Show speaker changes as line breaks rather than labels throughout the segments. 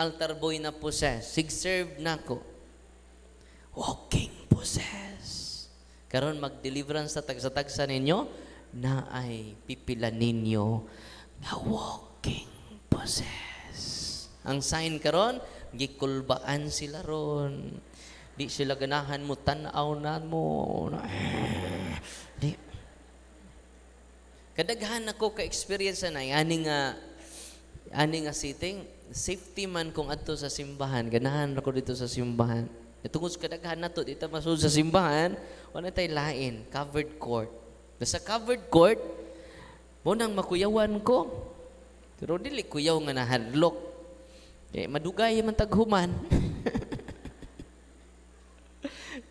altar boy na possess. Sig-serve na ko. Walking possess. Karon mag-deliverance sa tagsa ninyo, na ay pipila ninyo na walking possess. Ang sign karon, gikulbaan sila ron. Di sila ganahan mo, tanaw na mo. Di. Kadaghan ako ka-experience na ani nga sitting, safety man kung adto sa simbahan, ganahan ako dito sa simbahan. Tungod sa kadaghan nato dito masud sa simbahan, wala tay lain, covered court. Sa covered court, mo nang makuyawan ko. Pero dili kuyaw nga nahadlok. Madugay man taghuman.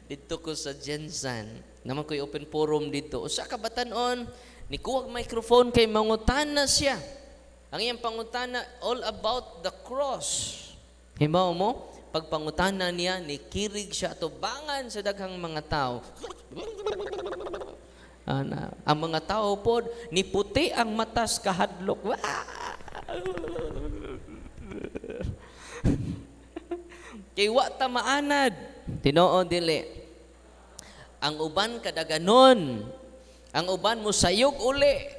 Dito ko sa Jensen, naman ko'y open forum dito. Usa ka batanon, ni kuwag microphone kay mangutana siya. Ang iyang pangutana, all about the cross. Hibaw mo, pagpangutana niya, nikirig siya tubangan sa daghang mga tao. Ang mga tao po, niputi ang matas kahadlok. Kay wa ta maanad. Tinoo dili. Ang uban kadaganon. Ang uban mo sayog uli.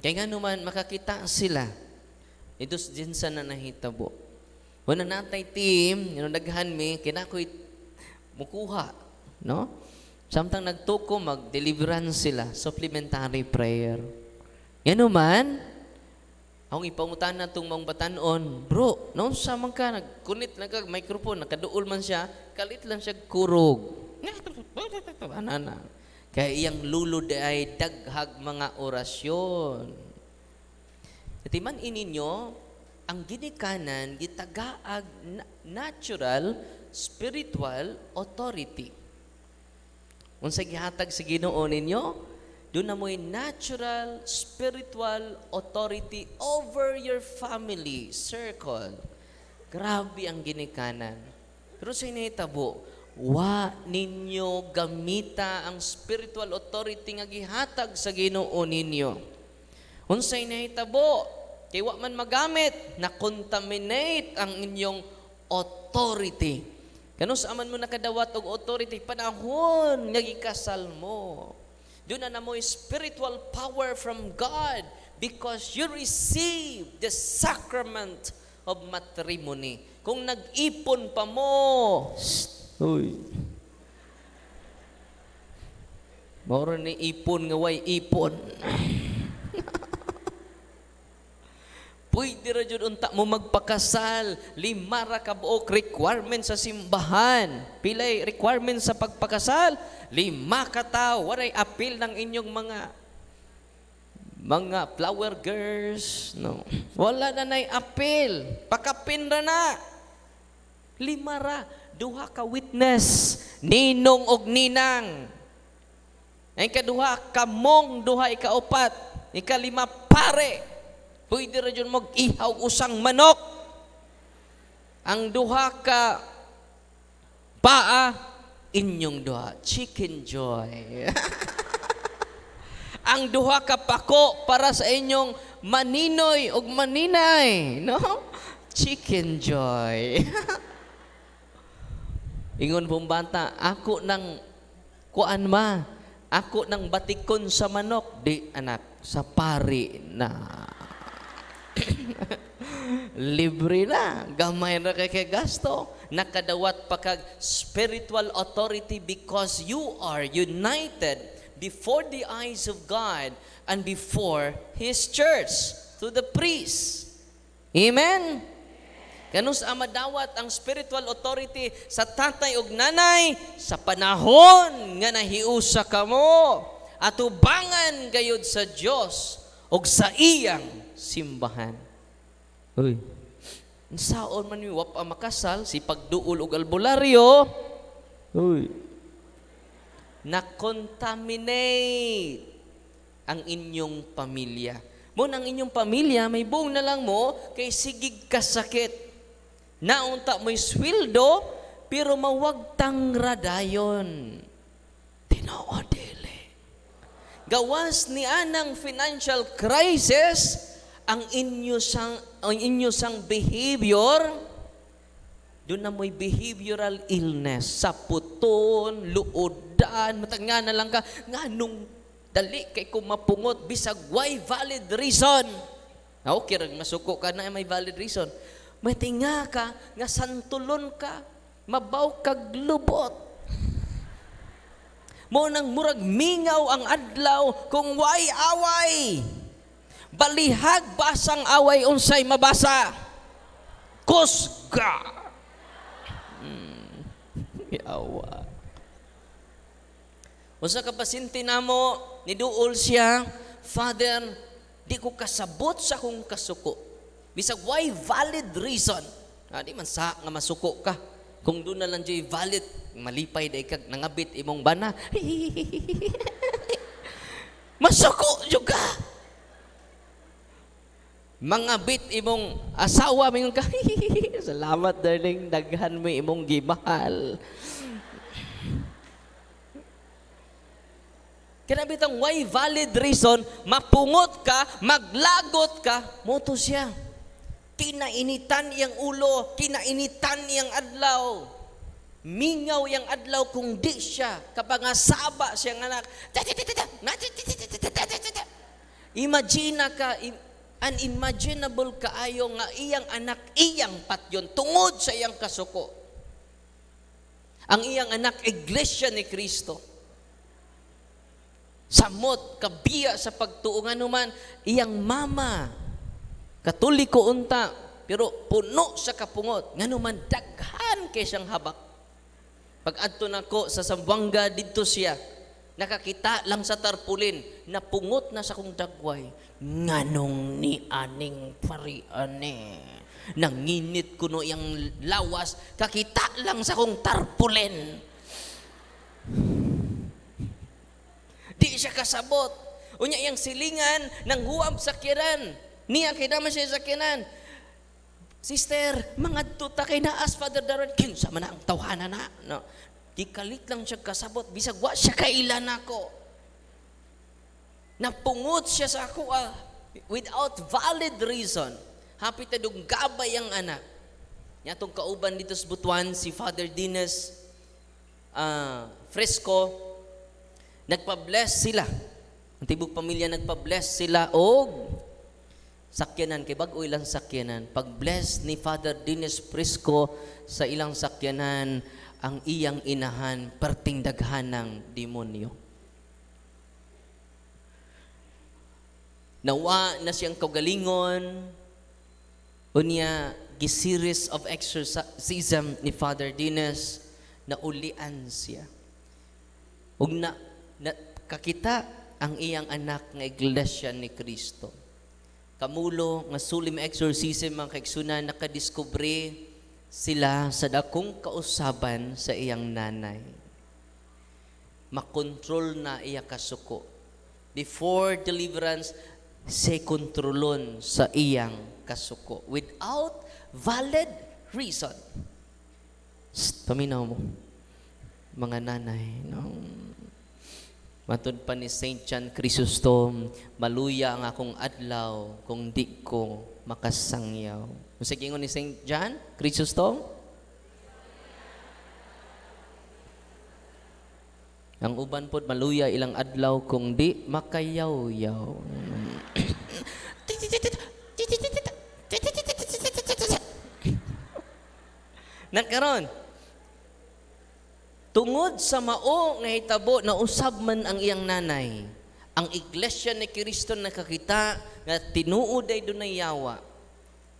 Kaya nga naman makakita sila. Ito din sa nanahitabo. Wala natay team, daghan mi, kinakoy mukuha. No? Samtang nagtuko, mag-deliverance sila. Supplementary prayer. Yan naman, ang ipangutan na itong mga batanon, bro, noon sa man ka, nagkunit, nagka-microphone, nakaduol man siya, kalit lang siya kurog. Anana. Kaya iyang lulod ay daghag mga orasyon. Timan ininyo, ang ginikanan, gitagaag natural, spiritual authority. Kung sa gihatag sa Ginoo ninyo, doon na mo'y natural, spiritual authority over your family circle. Grabe ang ginikanan. Pero sa inahitabo, wa ninyo gamita ang spiritual authority nga gihatag sa Ginoo ninyo. Unsay nahitabo, kay wa man magamit, na-contaminate ang inyong authority. Kano sa man mo nakadawat og authority, panahon nga gikasal mo. Doon na mo spiritual power from God because you receive the sacrament of matrimony. Kung nag-ipon pa mo, uy, maura ni ipon nga way ipon. Pwede ra jud unta mo magpakasal, 5 ra ka buok requirement sa simbahan. Pilay requirement sa pagpakasal? 5 ka tawo, waray appeal ng inyong mga flower girls, no. Wala na nay appeal. Pakapin ra na. 5 ra, 2 ka witness, ninong og ninang. Ang ika-2 kamong, 2 ika-4, ika-5 pare. Pwede rin yun mag-ihaw usang manok. Ang 2 ka paa, inyong 2, chicken joy. Ang 2 ka pako para sa inyong maninoy o maninay. No? Chicken joy. Ingon pong bata, ako nang kuan ma, ako nang batikon sa manok. Di anak, sa pari na. Libre na, gamay na kay gasto, nakadawat pa kag spiritual authority because you are united before the eyes of God and before His church to the priest. Amen? Kanus amadawat ang spiritual authority sa tatay ug nanay sa panahon nga nahiusa kamo at ubangan gayud sa Dios ug sa iyang simbahan. Uy. Saon man mi wa pa makasal si pagduol og albularyo. Uy. Na-contaminate ang inyong pamilya. Mo nang inyong pamilya may buong na lang mo kay sigig kasakit. Naunta mo'y sweldo pero mawagtang radayon. Tinoo dili. Gawas ni anang financial crisis ang inyo sang behavior Doon na mo'y behavioral illness, sa puton, luodan, matag nga na lang ka, nga nung dali kay kung mapungot, bisag why valid reason. Okay, masuko ka na may valid reason. May tinga ka, nga santulon ka, mabaw kag lubot. Mo nang murag mingaw ang adlaw kung why away. Balihag basang away unsay mabasa. Kusga. Yawa. Usa ka pasyente namo, niduol siya, Father, di ko kasabot sa akong kasuko. Bisag why valid reason. Di man sa nga masuko ka. Kung doon na lang dyan valid, malipay da ikag nangabit imong bana. Masuko juga. Mangabit imong asawa, mingon ka, salamat darling, daghan mo imong gimahal. Kaya bitang why valid reason, mapungot ka, maglagot ka, moto siya. Kinainitan iyang ulo, kinainitan iyang adlaw. Mingaw iyang adlaw kung di siya, kapag nga saba siyang anak, imagine ka, unimaginable kaayo nga iyang anak, iyang patyon, tungod sa iyang kasuko. Ang iyang anak, iglesia ni Kristo. Samot, kabiya sa pagtuungan naman, iyang mama, katoliko unta, pero puno sa kapungot. Nga naman, daghan kay siyang habak. Pag adto nako sa Zamboanga, dito siya, nakakita lang sa tarpulin, napungot na sa kong dagway. Nganong ni aning pariane. Nanginit ko no yung lawas, kakita lang sa kong tarpulin. Di siya kasabot. Unya yang silingan nang huwab sakyanan. Niya kay naman siya sakyanan. Sister, mga tuta kay naas, Father Darren, kinsa man ang tawhana na. No. Gikalit lang siya kasabot, bisag wa siya kailan ako. Napungot siya sa ako without valid reason. Hapit na dong gabay ang anak. Yatong kauban dito sa Butuan, si Father Dines Fresco, nagpa-bless sila. Ang tibok pamilya nagpa-bless sila og sakyanan, kay bag-o ilang sakyanan. Pag-bless ni Father Dines Fresco sa ilang sakyanan, ang iyang inahan perting daghan ng demonyo. Nawa na siyang kagalingon, unya gi-series of exorcism ni Father Dines, na ulian siya. Ug na kakita ang iyang anak nga iglesia ni Kristo. Kamulo nga sulim exorcism mga kaigsunan, nakadiskubre sila sa dakong kausaban sa iyang nanay. Makontrol na iya kasuko. Before deliverance, say kontrolon sa iyang kasuko without valid reason. Paminaw mo, mga nanay, no? Matod pa ni Saint John Chrysostom, maluya ang akong adlaw kung di ko makasangyaw. Kung sa gingon ni Saint John Chrysostom, ang uban pod maluya ilang adlaw kung di makayaw-yaw. Nagkaroon, tungod sa mao nga hitabo na usab man ang iyang nanay, ang iglesia ni Kristo nakakita nga tinuod ay dunay yawa,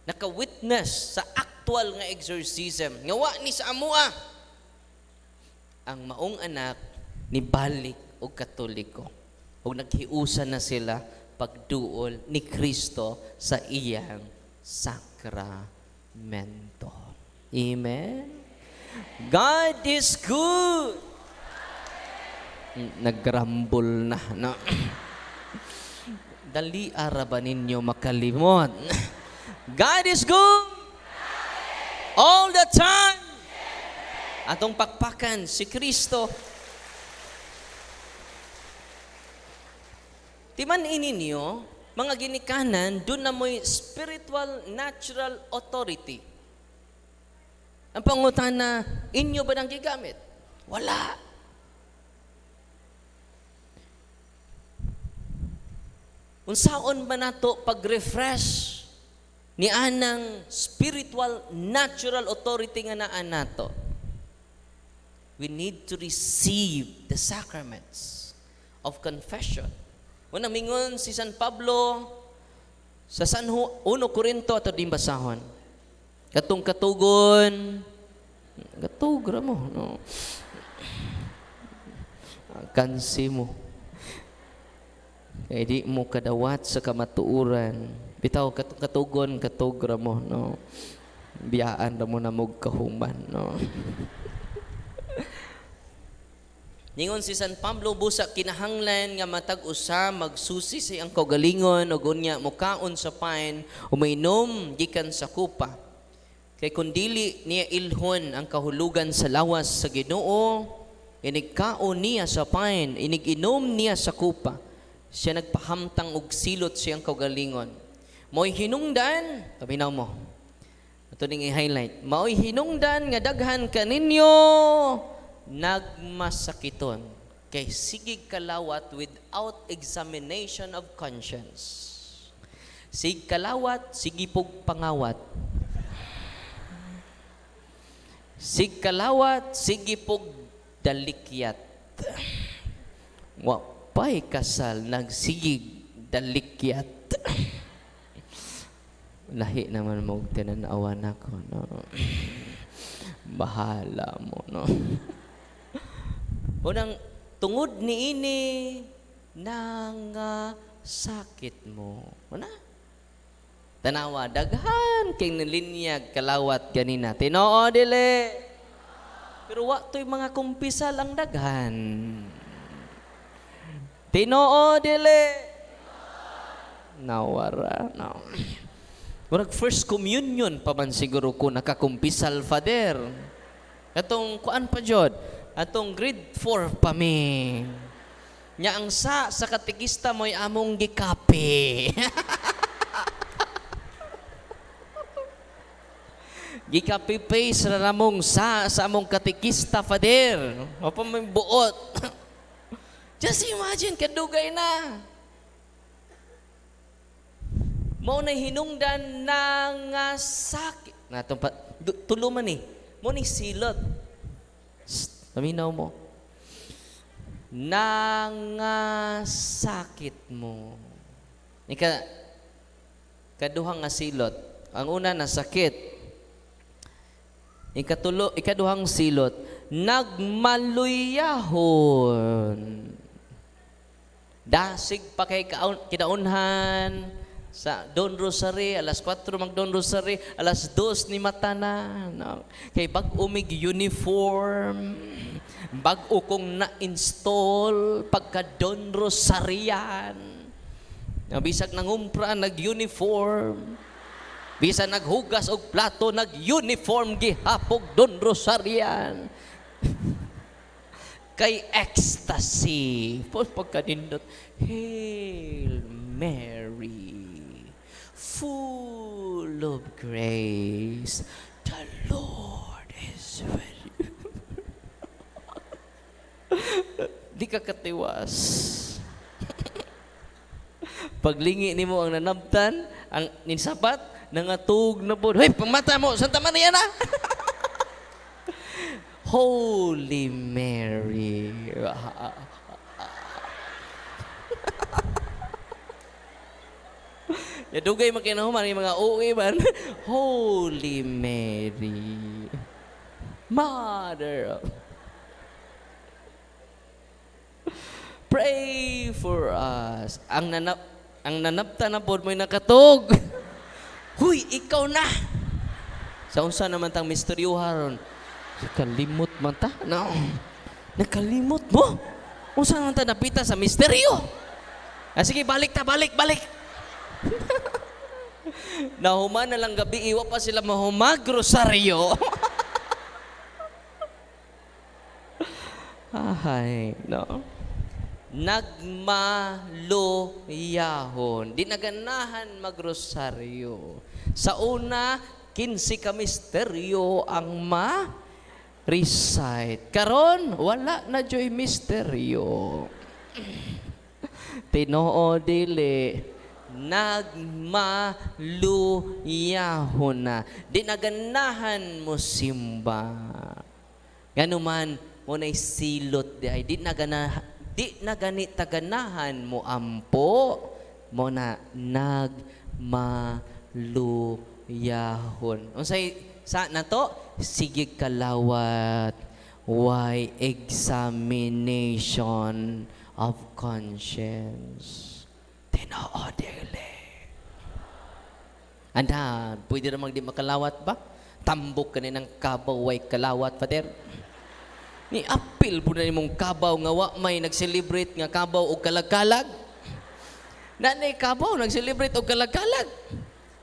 naka-witness sa actual nga exorcism nga wa ni sa amua, ang maong anak ni balik og katoliko ug naghiusa na sila pagduol ni Kristo sa iyang sakramento. Amen. God is good. Nagrambol na, no? Dali ara ba ninyo makalimot? God is good all the time. Atong pakpakan si Kristo. Timan ininyo, mga ginikanan, doon na mo'y spiritual natural authority. Ang pangutana, inyo ba nang gigamit? Wala. Unsaon ba nato pag-refresh ni anang spiritual, natural authority nga naa nato? We need to receive the sacraments of confession. Una mingon si San Pablo sa 1 Corinto ato din basahon. Katong katugon, katugra mo, no? Kansi mo. Kaya di mo kadawat sa kamatuuran. Bitaw katugon, katugra mo, no? Biyaan na mo na mog kahuman, no? Ningon si San Pablo, busa kinahanglan nga matag usa magsusi sa iyang kaugalingon o gunya mukaon sa pain o mainom gikan sa kupa. Kay kundili niya ilhon ang kahulugan sa lawas sa Ginoo, inigkaon niya sa pain, iniginom niya sa kupa. Siya nagpahamtang og silot siyang kaugalingon. Mo'y hinungdan, paminaw mo. Ito ning i-highlight. Mo'y hinungdan nga daghan kaninyo nagmasakiton kay sigig kalawat without examination of conscience. Sig kalawat, sige pog pangawat. Sig kalawat, sige pog dalikyat. Wapay kasal nagsigig dalikyat. Lahi naman mo tinanawan ako, no? Bahala mo, no? Unang tungod ni ini nang sakit mo. Una? Tanawa, daghan kay nalinyag kalawat ganina. Tinoo dili. Pero wa to'y mga kumpisal ang daghan. Tinoo dili. Nawara. No. Murag first communion pa man siguro ko nakakumpisal, Father. Atong kuan pa jud. Atong grade 4 pa mi. Nya ang sa katekista mo'y among gikape. Gikape paste ra namong sa among katekista, Father. O pa may buot. Just imagine, kadugay na. Mao na hinungdan ng sakit. Natong tuluman ni. Mo ni silot. Paminaw mo. Nang sakit mo. Kaduhang nga silot. Ang una na sakit. Ikaduhang silot. Nagmaluyahon. Dasig pa kay kinaunhan sa Don Rosary, alas 4 mag Don Rosary, alas 2 ni matana. No? Kay bag-umig uniform, bag-o kong na-install pagka Don Rosaryan. Bisag nangumpra, nag-uniform. Bisag naghugas og plato, nag-uniform gihapog Don Rosaryan. Kay ecstasy. Pagkanindot, Hail Mary, full of grace, the Lord is with you. Di ka katiwas. Paglingi ni mo ang nanabtan, ang ninsapat, nangatug na po. Hoy, pamata mo, Santa Maria na! Holy Mary. Yadugay makinahuman yung mga uwi man. Holy Mary, Mother of... Pray for us. Ang nanapta na po mo'y nakatog. Huy, ikaw na. Sa unsa naman tang misteryo haron? Nakalimot man ta? No. Nakalimot mo? Unsa naman ta napita sa misteryo? Sige, balik. Nahuman na lang gabi, iwa pa sila mahumag-rosaryo. Ay, no? Nagmaluyahon. Di naganahan magrosaryo. Sa una, 15 ka misteryo ang ma-recite. Karon, wala na joy misteryo. Tinoo dili, nagmaluyahon na. Di naganahan mo simba. Ganuman, mo na'y silot di ay. Di na ganit taganahan mo ampo, mo na nagmaluyahon. Unsay sa na to? Sige kalawat, why examination of conscience. Tinoo dili. Anda, pwede namang di makalawat ba? Tambok ka ng kabaw, way kalawat, Father. Ni apil po na mong kabaw nga wa may nag-celebrate nga kabaw o kalagkalag. Nanay kabaw, nag-celebrate o kalagkalag.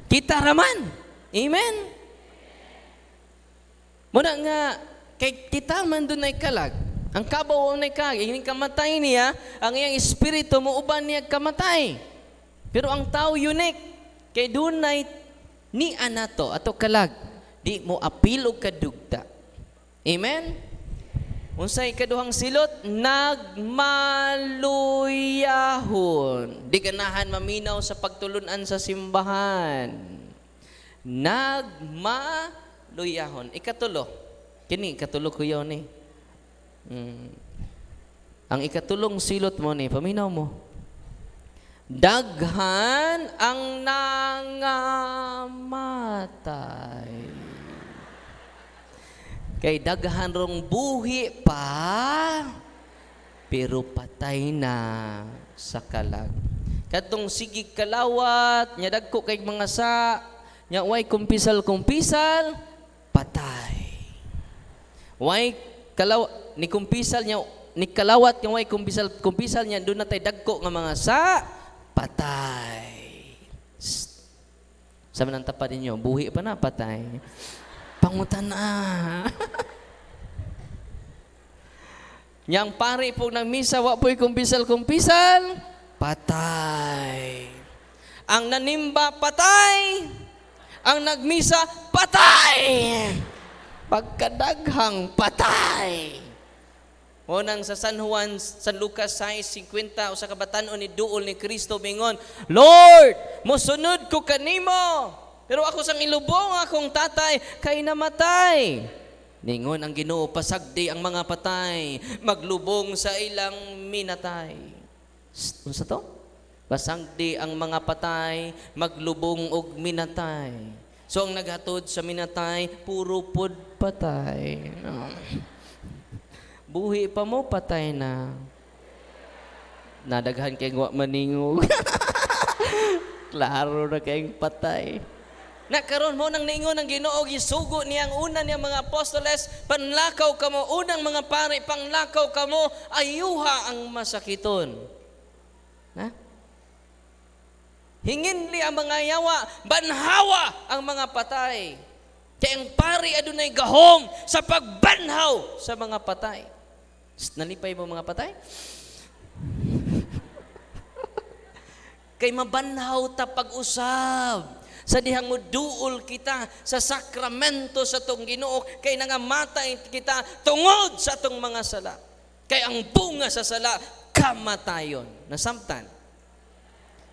Kita raman. Amen? Muna nga, kay kita man doon ay kalag. Ang kabaw ang kalag, hindi kamatay niya, ang iyang espiritu mo uban niya kamatay. Pero ang tao unique, kay doon ay ni anato, ato kalag, di mo apil o kadugta. Amen? Unsay kaduhang silot, nagmaluyahon. Di ganahan maminaw sa pagtulunan sa simbahan. Nagmaluyahon. Ikatulo. Kini, ikatulo ko yun eh. Ang ikatulong silot mo ni, paminaw mo. Daghan ang nangamatay. Kay daghan rong buhi pa, pero patay na sa kalag. Katong sigig kalawat, nya dagko kay mga sa, nya way kumpisal, patay. Way ni kumpisal nya, ni kalawat nya way kumpisal nya, doon na tay dagko nga mga sa, patay. Sa manang tapad ninyo, buhi pa na, patay. Pangutan na. Yang pari po ng misa, wa po'y kumpisal, patay. Ang nanimba, patay. Ang nagmisa, patay. Pagkadaghang, patay. Unang sa San Juan, San Lucas 6:50, usa ka batan-on ni duol ni Kristo mingon, Lord, mosunod ko kanimo. Pero ako sang ilubong akong tatay kay namatay. Ningon ang Ginoo, pasagdi ang mga patay, maglubong sa ilang minatay. Unsa to? Pasagdi ang mga patay, maglubong og minatay. So ang naghatod sa minatay, puro pod patay. Buhi pa mo, patay na. Nadaghan kay wa maningog. Klaro na kayong patay. Nakaroon mo nang niingon ng Ginoo, gisugo niya ang una niyang mga apostoles, panlakaw kamo, unang mga pari, panglakaw kamo, ayuha ang masakiton. Na? Hinginli ang mga yawa, banhawa ang mga patay. Kaya ang pari adunay gahom sa pagbanhaw sa mga patay. Nalipay mo mga patay? Kay mabanhaw ta pag-usab. Sa dihang muduol kita sa sakramento sa tong Ginoo, kay nangamatay kita tungod sa tong mga sala. Kay ang bunga sa sala, kamatayon. Nasamtan,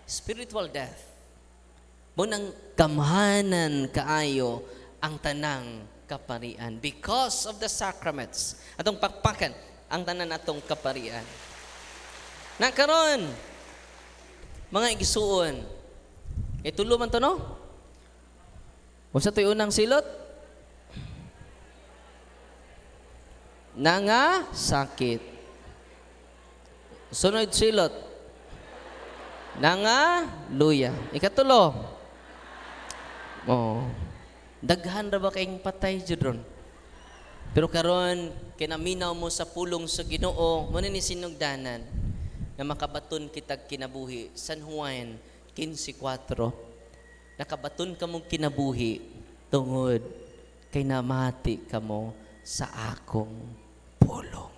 spiritual death. Munang kamhanan kaayo ang tanang kaparian because of the sacraments. Atong pakpakan ang tanan atong kaparian. Nakaron, mga igisuon, itulo man to no? Unsa to'y unang silot? Nangasakit. Sunod silot. Nangaluya. Ikatulo. Oh. Daghan ra ba kayong patay jud ron? Pero karon kinaminaw mo sa pulong sa Ginoo, mo ni sinugdanan na makabaton kitag kinabuhi. San Juan 15:4. Nakabaton ka mong kinabuhi tungod kay namati ka mo sa akong pulong.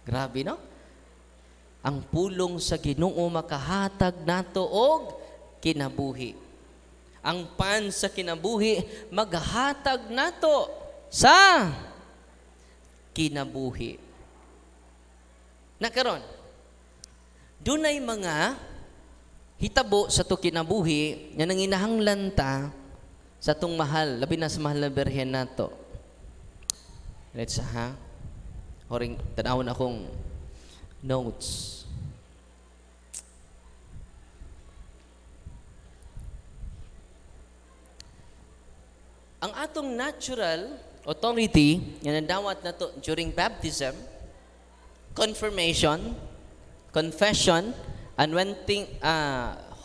Grabe, no? Ang pulong sa Ginoo makahatag nato og kinabuhi. Ang pan sa kinabuhi maghatag nato sa kinabuhi. Nakaron, dunay mga hitabo sa to kinabuhi nga nanginahanglan ta sa tong mahal, labi na sa mahal na Birhen nato. Let's ha. Horing tanawon akong notes. Ang atong natural authority nga nadawat nato during baptism, confirmation, confession, anointing,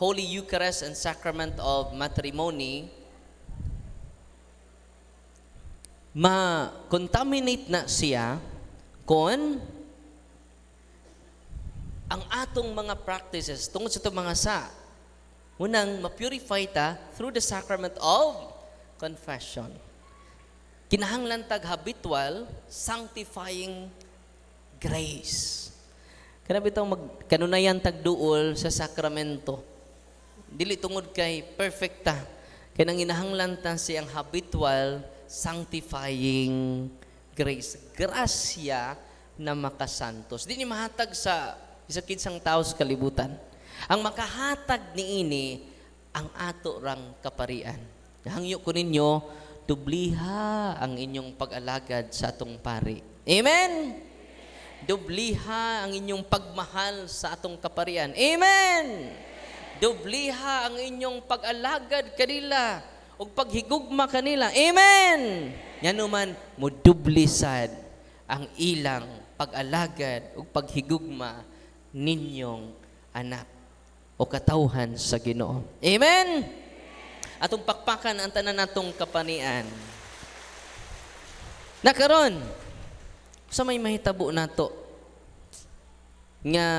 Holy Eucharist and Sacrament of Matrimony, ma-contaminate na siya kung ang atong mga practices tungod sa itong mga unang ma-purify ta through the sacrament of confession. Kinahanglan tag habitual sanctifying grace. Kana bitaw kanunayan tag duol sa sakramento. Dili tungod kay perfecta. Kay nang kinahanglan ta siyang habitual sanctifying grace. Grasya na makasantos. Di ni mahatag sa isa kinsang tao sa kalibutan. Ang makahatag niini ang ato rang kaparian. Hangyo ko ninyo, dubliha ang inyong pag-alagad sa atong pari. Amen? Dubliha ang inyong pagmahal sa atong kaparian. Amen? Dubliha ang inyong pag-alagad kanila o paghigugma kanila. Amen? Yan naman, mudublisad ang ilang pag-alagad o paghigugma ninyong anak o katawhan sa Ginoo. Amen? Atong pakpakan ang tanan natong kapanian. Nakaron, sa may mahitabo nato nga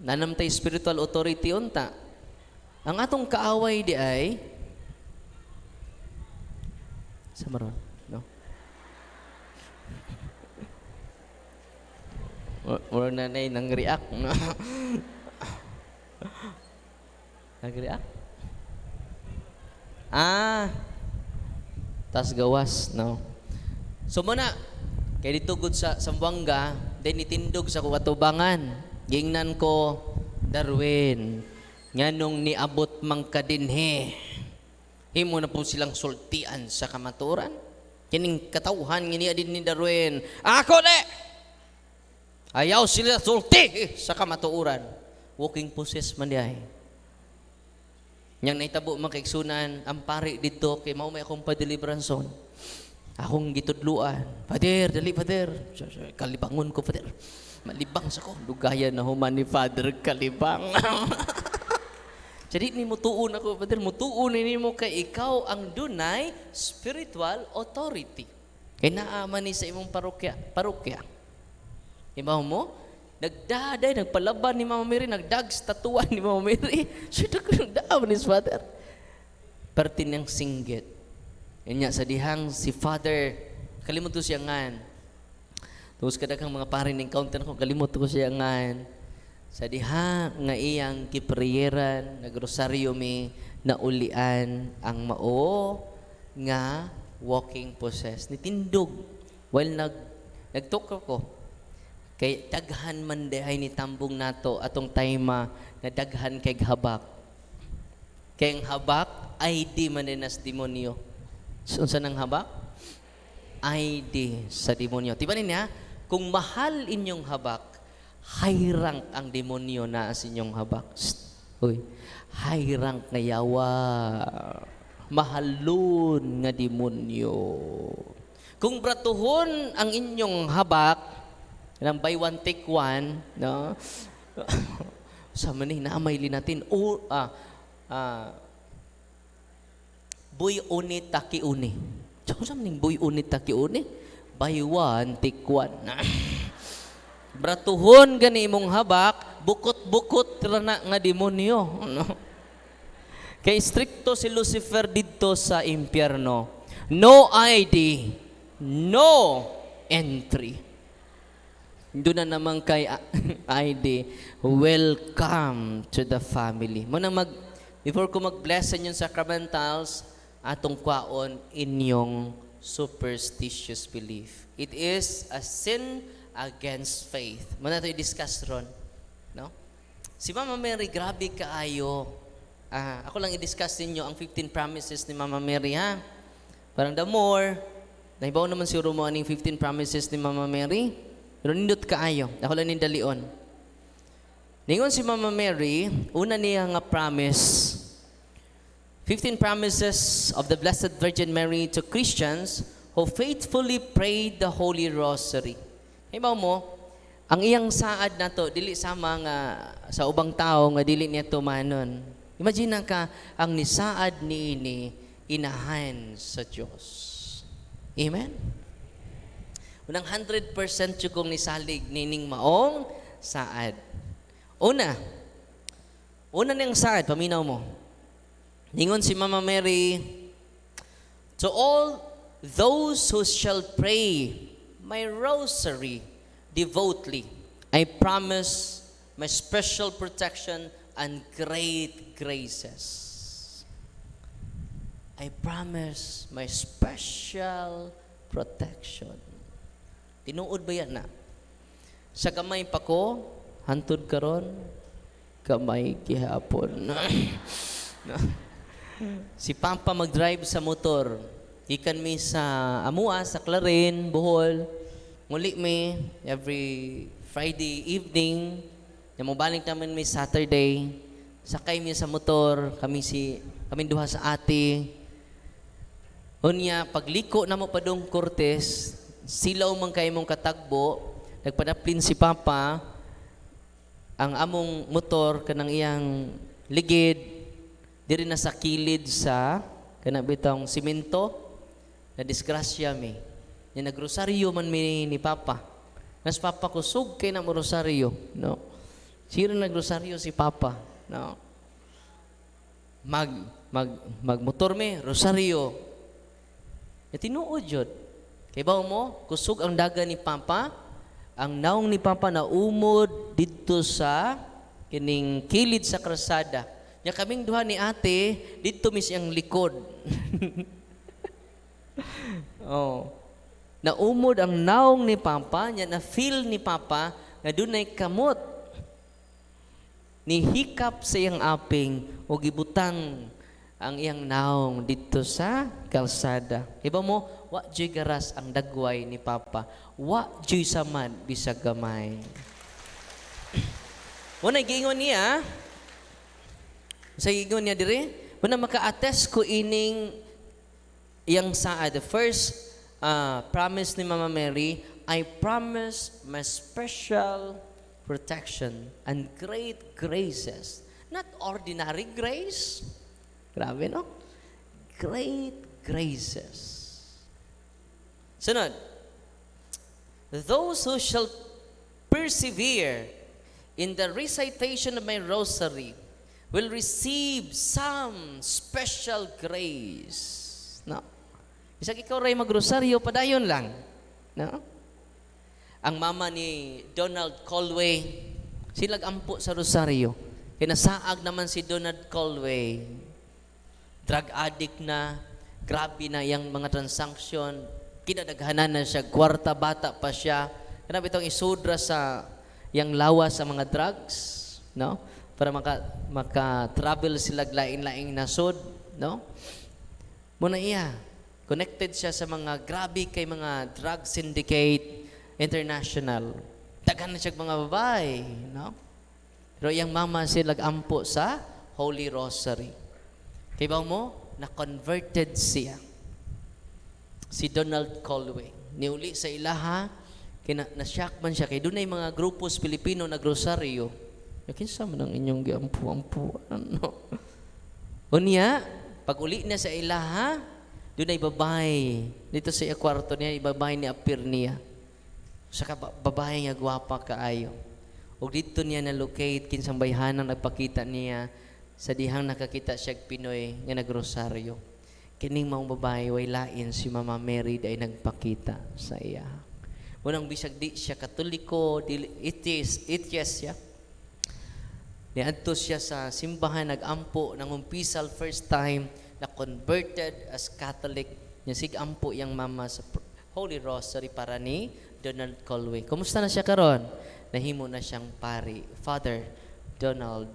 nanamtay spiritual authority unta. Ang atong kaaway di ay sa maron, no? Or nanay nang react, no? Nag-react? Tas gawas, no? So muna, kay ditugod sa Sambuanga, then itindog sa katubangan. Gingnan ko, Darwin, nga nung niabot mang kadinhe, himo na po silang sultian sa kamaturan. Kining katauhan, ngini din ni Darwin, ako de! Ayaw sila sulti sa kamaturan. Walking possess man diay. Yang naitabo makaigsunan ang pari dito kay mao may akong padeliveranson. Akong gitudluan. Father, dali Father. Kalibangon ko Father. Malibang sa ko. Dugayan na human ni Father kalibang. Jadi ni mutuon ako Father, mutuon ni mo kay ikaw ang dunay spiritual authority. Kay naaman ni sa imong parokya. Imaw mo? Nagdaday, nagpalaban ni Mama Mary, nagdags tatuan ni Mama Mary. So, nagdaaw ni Father. Perti niyang singgit. Yan sa dihang si Father, kalimot ko siya ngan. Tapos kadakang mga parin encounter ko, kalimot ko siya ngan. Sa dihang nga iyang kiprayeran, nagrosaryo mi, naulian ang mao nga walking possess. Nitindog. While nagtok ko, kay daghan man dehay ni tambong nato atong tayma na daghan kay habak. Kay ang habak ID man din as demonyo. So, unsa nang habak? ID sa demonyo. Tiba niya, kung mahal inyong habak, high rank ang demonyo na sa inyong habak. Uy, high rank nga yawa. Mahalon nga demonyo. Kung bratuhon ang inyong habak, ng buy one take one, no? Sa maning naamay natin buy uni taki uni. Tsaka sa maning buy uni taki uni, buy one take one. Bratuhon gani imong habak, bukot-bukot na nga demonyo, no? Kay stricto si Lucifer didto sa impyerno. No ID, no entry. Doon na naman kay ID, welcome to the family. Muna before ko mag-bless sa inyong sacramentals, atong kwaon inyong superstitious belief. It is a sin against faith. Muna ito i-discuss ron. No? Si Mama Mary, grabe kaayo. Ako lang i-discuss ninyo ang 15 promises ni Mama Mary, ha? Parang the more, nahibaw naman siguro mo aning 15 promises ni Mama Mary, pero nindot kaayo. Ako lang nindalion. Ningon si Mama Mary, una niya nga promise, 15 promises of the Blessed Virgin Mary to Christians who faithfully prayed the Holy Rosary. Hibaw mo, ang iyang saad na to, dili sama nga sa ubang tao nga dili niya tumanon. Imagine ka, ang nisaad ni ini, inahan sa Diyos. Amen? Unang 100% yung kong nisalig nining maong saad. Una niyang saad, paminaw mo. Ningon si Mama Mary, to all those who shall pray my rosary devoutly, I promise my special protection and great graces. I promise my special protection. Tinuod ba yan na? Sa kamay pa ko, hantod karon, kamay gihapon. No? Si Papa mag-drive sa motor. Ikan mi sa Amua, sa Clarin, Bohol. Muli mi every Friday evening. Mabalik naman mi Saturday. Sakay mi sa motor. Kami duha sa ate. Unya, pagliko na mo pa dong Cortes, silaw man kayo mong katagbo, nagpadaplin si Papa, ang among motor, kanang iyang ligid, diri na sa kilid sa kanabitang simento, na disgrasya mi. Yung nagrosaryo man mi ni Papa. Nas Papa ko, sug kay na mo rosaryo. No? Sino nagrosaryo? Si Papa. No? Magmotor mi, rosaryo. Ya tinuod yun. Kay ba mo, kusog ang daga ni Papa, ang naong ni Papa na umod dito sa kining kilid sa krasada. Nya kaming duha ni ate, dito mis ang likod. Oh. Naumod ang naong ni Papa, nya na feel ni Papa nga dunay kamot. Ni hikap sa iyang aping o gibutang ang iyang naong dito sa kalsada. Iba mo, wa joy garas ang dagway ni Papa. Wa joy samad bisag gamay. Una giingon niya, sa giingon niya dire, una maka-attest ko ining iyang saad. The first promise ni Mama Mary, I promise my special protection and great graces. Not ordinary grace. Grabe, no? Great graces. Sunod. Those who shall persevere in the recitation of my rosary will receive some special grace. No? Isang ikaw ray magrosaryo, padayon lang. No? Ang mama ni Donald Colway, silag ampo sa rosaryo. Kinasaag naman si Donald Colway. Drug addict na, grabe na yung mga transaction, kinadaghanan na siya, kwarta bata pa siya. Grabe itong isudra sa yung lawas sa mga drugs, no? Para maka-travel sila lain-laing nasod, no? Muna iya, connected siya sa mga grabe kay mga drug syndicate international. Daghan na siya mga babae, no? Pero yung mama sila ampo sa Holy Rosary. Kaya ba mo, na-converted siya. Si Donald Colway. Niuli sa ilaha, na-shock man siya. Kaya doon ay mga grupos Pilipino na grosaryo. Kinsa man ang inyong giampu-ampuan. No? Unya, pag uli na sa ilaha, doon ay babae. Dito sa kwarto niya, babae ni apir niya. Sa babae nga gwapa kaayo. O dito niya na-locate, kinsang bayhanang nagpakita niya sa dihang nakakita siya Pinoy nga nagrosaryo. Kining maong babae, way lain si Mama Mary ay nagpakita sa iya. Unang bisag di siya katoliko, atheist siya. Niadto siya sa simbahan, nag-ampo, nangumpisal first time, na converted as Catholic. Niya sig-ampo yang mama sa Holy Rosary para ni Donald Colway. Kumusta na siya karon? Nahimo na siyang pari. Father Donald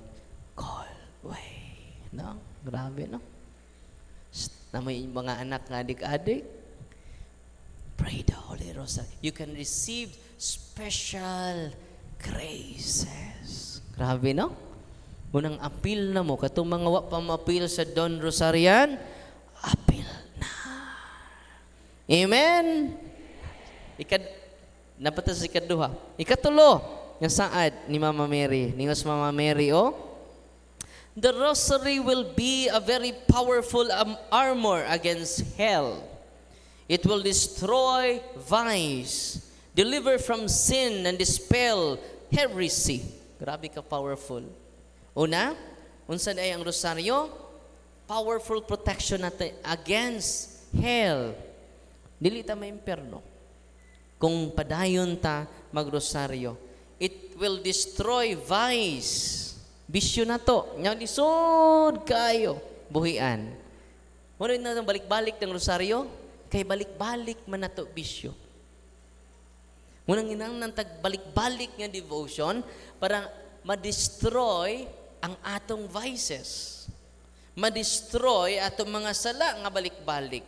Colway. No? Grabe, no? Na may mga anak nga adik-adik. Pray the Holy Rosary. You can receive special graces. Grabe, no? Munang appeal na mo, katong mga wa pa ma-appeal sa Don Rosarian, appeal na. Amen? Napata sa ikaduha. Ikatulo, nga saad ni Mama Mary. Ningos Mama Mary, oh. The rosary will be a very powerful armor against hell. It will destroy vice, deliver from sin, and dispel heresy. Grabe ka powerful. Una, unsa ay ang rosaryo? Powerful protection natin against hell. Dili ta maimperno. Kung padayon ta magrosaryo, it will destroy vice. Bisyo na to. Nya lisod kayo buhian. Mo rin na balik-balik ng rosaryo, kay balik-balik man nato bisyo. Munang inang balik-balik nga devotion para ma-destroy ang atong vices. Ma-destroy atong mga sala nga balik-balik.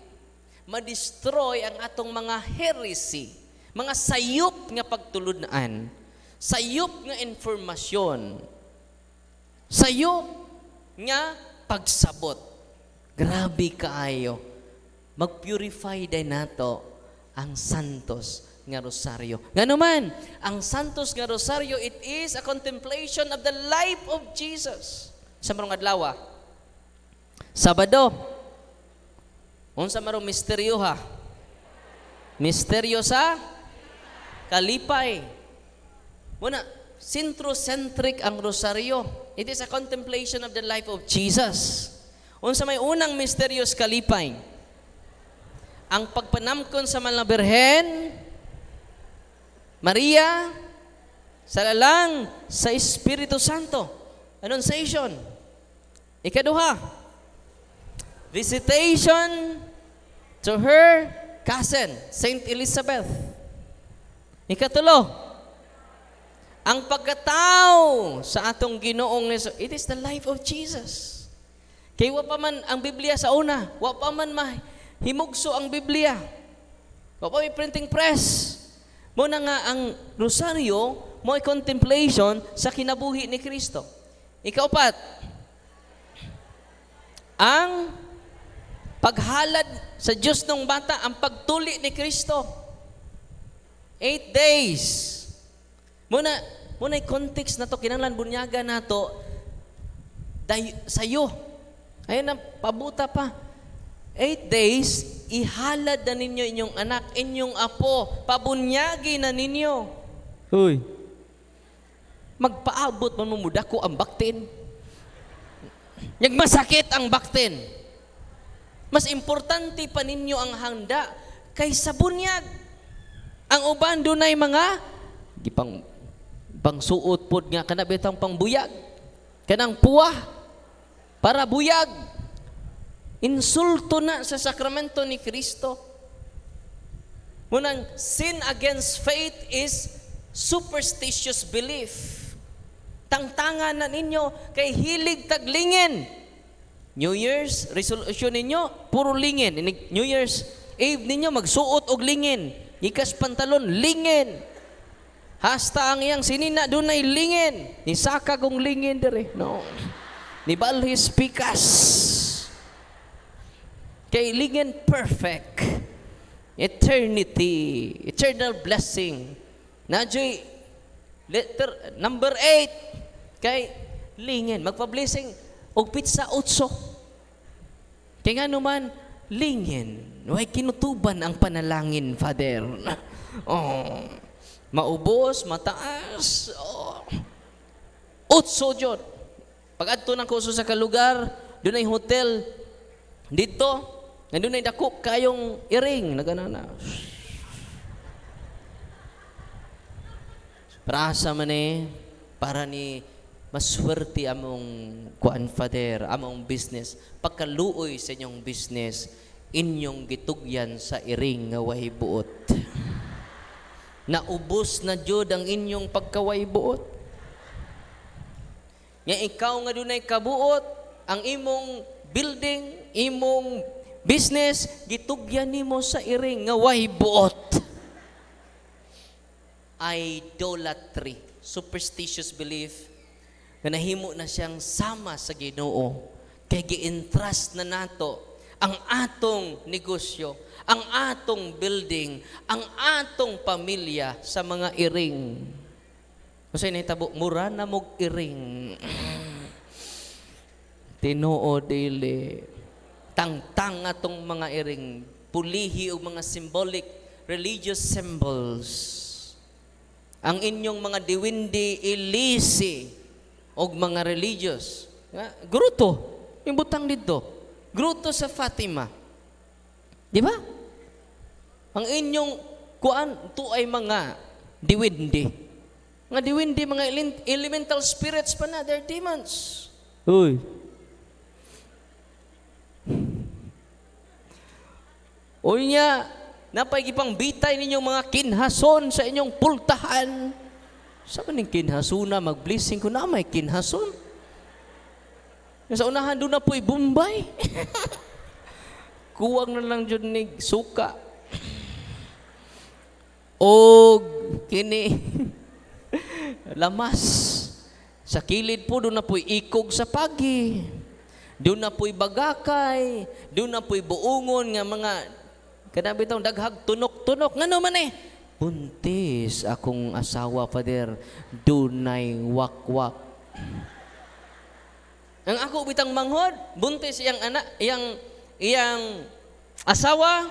Ma-destroy ang atong mga heresy, mga sayop nga pagtulunaan, sayop nga informasyon, sayop nga pagsabot. Grabe kaayo. Mag-purify din nato ang santos nga rosaryo. Nganuman, ang santos nga rosaryo, it is a contemplation of the life of Jesus. Sa marong adlaw, Sabado, unsa marong misteryo ha? Misteryo sa kalipay. Muna, centrocentric ang rosaryo. It is a contemplation of the life of Jesus. Unsa may unang misteryo sa kalipay? Ang pagpanamkon sa Mahal na Birhen Maria sa lalang sa Espiritu Santo. Annunciation. Ikaduha, visitation to her cousin, Saint Elizabeth. Ikatulo, ang pagkatao sa atong Ginoong Hesus. It is the life of Jesus. Kay wa pa man ang Biblia sa una, wa pa man mahimugso ang Biblia. Wa pa may printing press. Muna nga ang rosaryo, mo ay contemplation sa kinabuhi ni Kristo. Ikaapat, ang paghalad sa Diyos ng bata, ang pagtuli ni Kristo. 8 days. Muna yung context na to, kinanglan bunyaga na to, sa'yo. Ayun na, pabuta pa. 8 days, ihalad na ninyo inyong anak, inyong apo, pabunyagi na ninyo. Hoy. Magpaabot man mo dako ang baktin. Yang masakit ang baktin. Mas importante pa ninyo ang handa kaysa bunyag. Ang uban dunay mga di pang suot pod nga kana betang pangbuyag. Kanang puwah para buyag. Insulto na sa sakramento ni Kristo. Munang sin against faith is superstitious belief. Tangtangan na ninyo kay hilig taglingin. New Year's resolution ninyo, puro lingin. New Year's Eve ninyo, magsuot og lingin. Ikas pantalon, lingin. Hasta ang iyang sinina, dunay lingin. Ni saka kong lingin dire. No. Ni balhis pikas. Kay lingin perfect. Eternity. Eternal blessing. Nadyo'y letter number 8. Kay lingin. Magpa-blessing og pizza 8. Kaya nga naman, lingin. Huwag kinutuban ang panalangin, Father. Oh, maubos, mataas. Oh. 8 Diyod. Pag adto ng kuso sa kalugar, doon ay hotel. Dito, nandun ay dako kayong iring. Naganana. Prasa man para ni maswerte among kuan father, among business. Pagkaluoy sa inyong business, inyong gitugyan sa iring nga way buot. Naubos na jud ang inyong pagkaway buot. Nga ikaw nga dunay kabuot, ang imong building, imong business, gitugyan nimo sa iring nga way buot. Idolatry, superstitious belief, nga nahimo na siyang sama sa Ginoo. Kay gi-entrust na nato ang atong negosyo, ang atong building, ang atong pamilya sa mga iring. Kasi nahitabo, mura na mog iring. Tinoo dili. Tangtang atong mga iring. Pulihi o mga symbolic, religious symbols. Ang inyong mga diwindi ilisi o mga religious. Gruto. Yung butang dito. Gruto sa Fatima. Di ba? Ang inyong kuan, ito ay mga diwindi. Mga diwindi, mga elemental spirits pa na. They're demons. Uy. Uy niya, napay bitay ninyong mga kinhason sa inyong pultahan. Sa maning kinhasona, mag-blessing ko na may kinhason. Sa unahan doon na po'y Bombay. Kuwang na lang dyan ni suka. O kini lamas. Sa kilid po, doon na po'y ikog sa pagi. Doon na po'y bagakay. Doon na po'y buungon nga mga kanabi itong daghag tunok-tunok. Nga naman buntis akong asawa, Father. Dunay wakwak. Ang ako bitang manghod, buntis iyang anak, iyang asawa,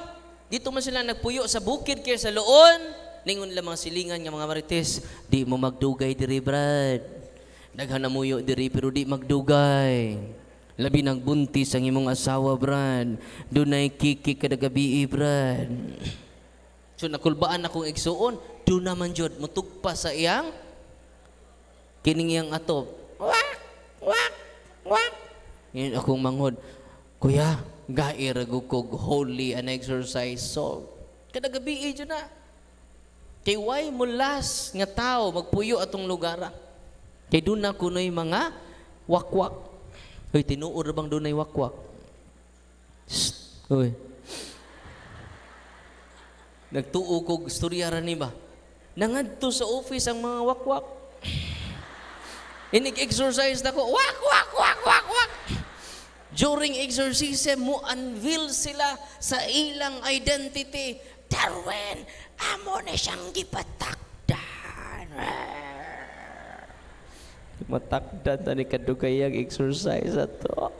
dito man sila nagpuyo sa bukid kaya sa loon, ningon lamang silingan nga mga marites, di mo magdugay diri, Brad. Naghanamuyo diri pero di magdugay. Labi ng buntis ang imong asawa, Brad. Dunay kiki kada gabi, Brad. So nakulbaan akong igsuon, do naman jud mutugpa sa iyang kining iyang atop. Wak! Wak! Wak! Yun akong manghod, Kuya, gairagukog holy and exercise so. Kada gabi jud na. Kay way mulas nga tao magpuyo atong lugar. Kay doon na kunoy mga wakwak. Hoy, tinuod bang doon ay wakwak? Hoy. Nagtuo kog istorya ra ni ba? Nangadto sa office ang mga wakwak. Inig-exercise na ko. Wak, wak, wak, wak, wak. During exorcism, mo unveil sila sa ilang identity. Darwin, amo na siyang gipatakdan. Matakdan na ni kadugayang exercise ato.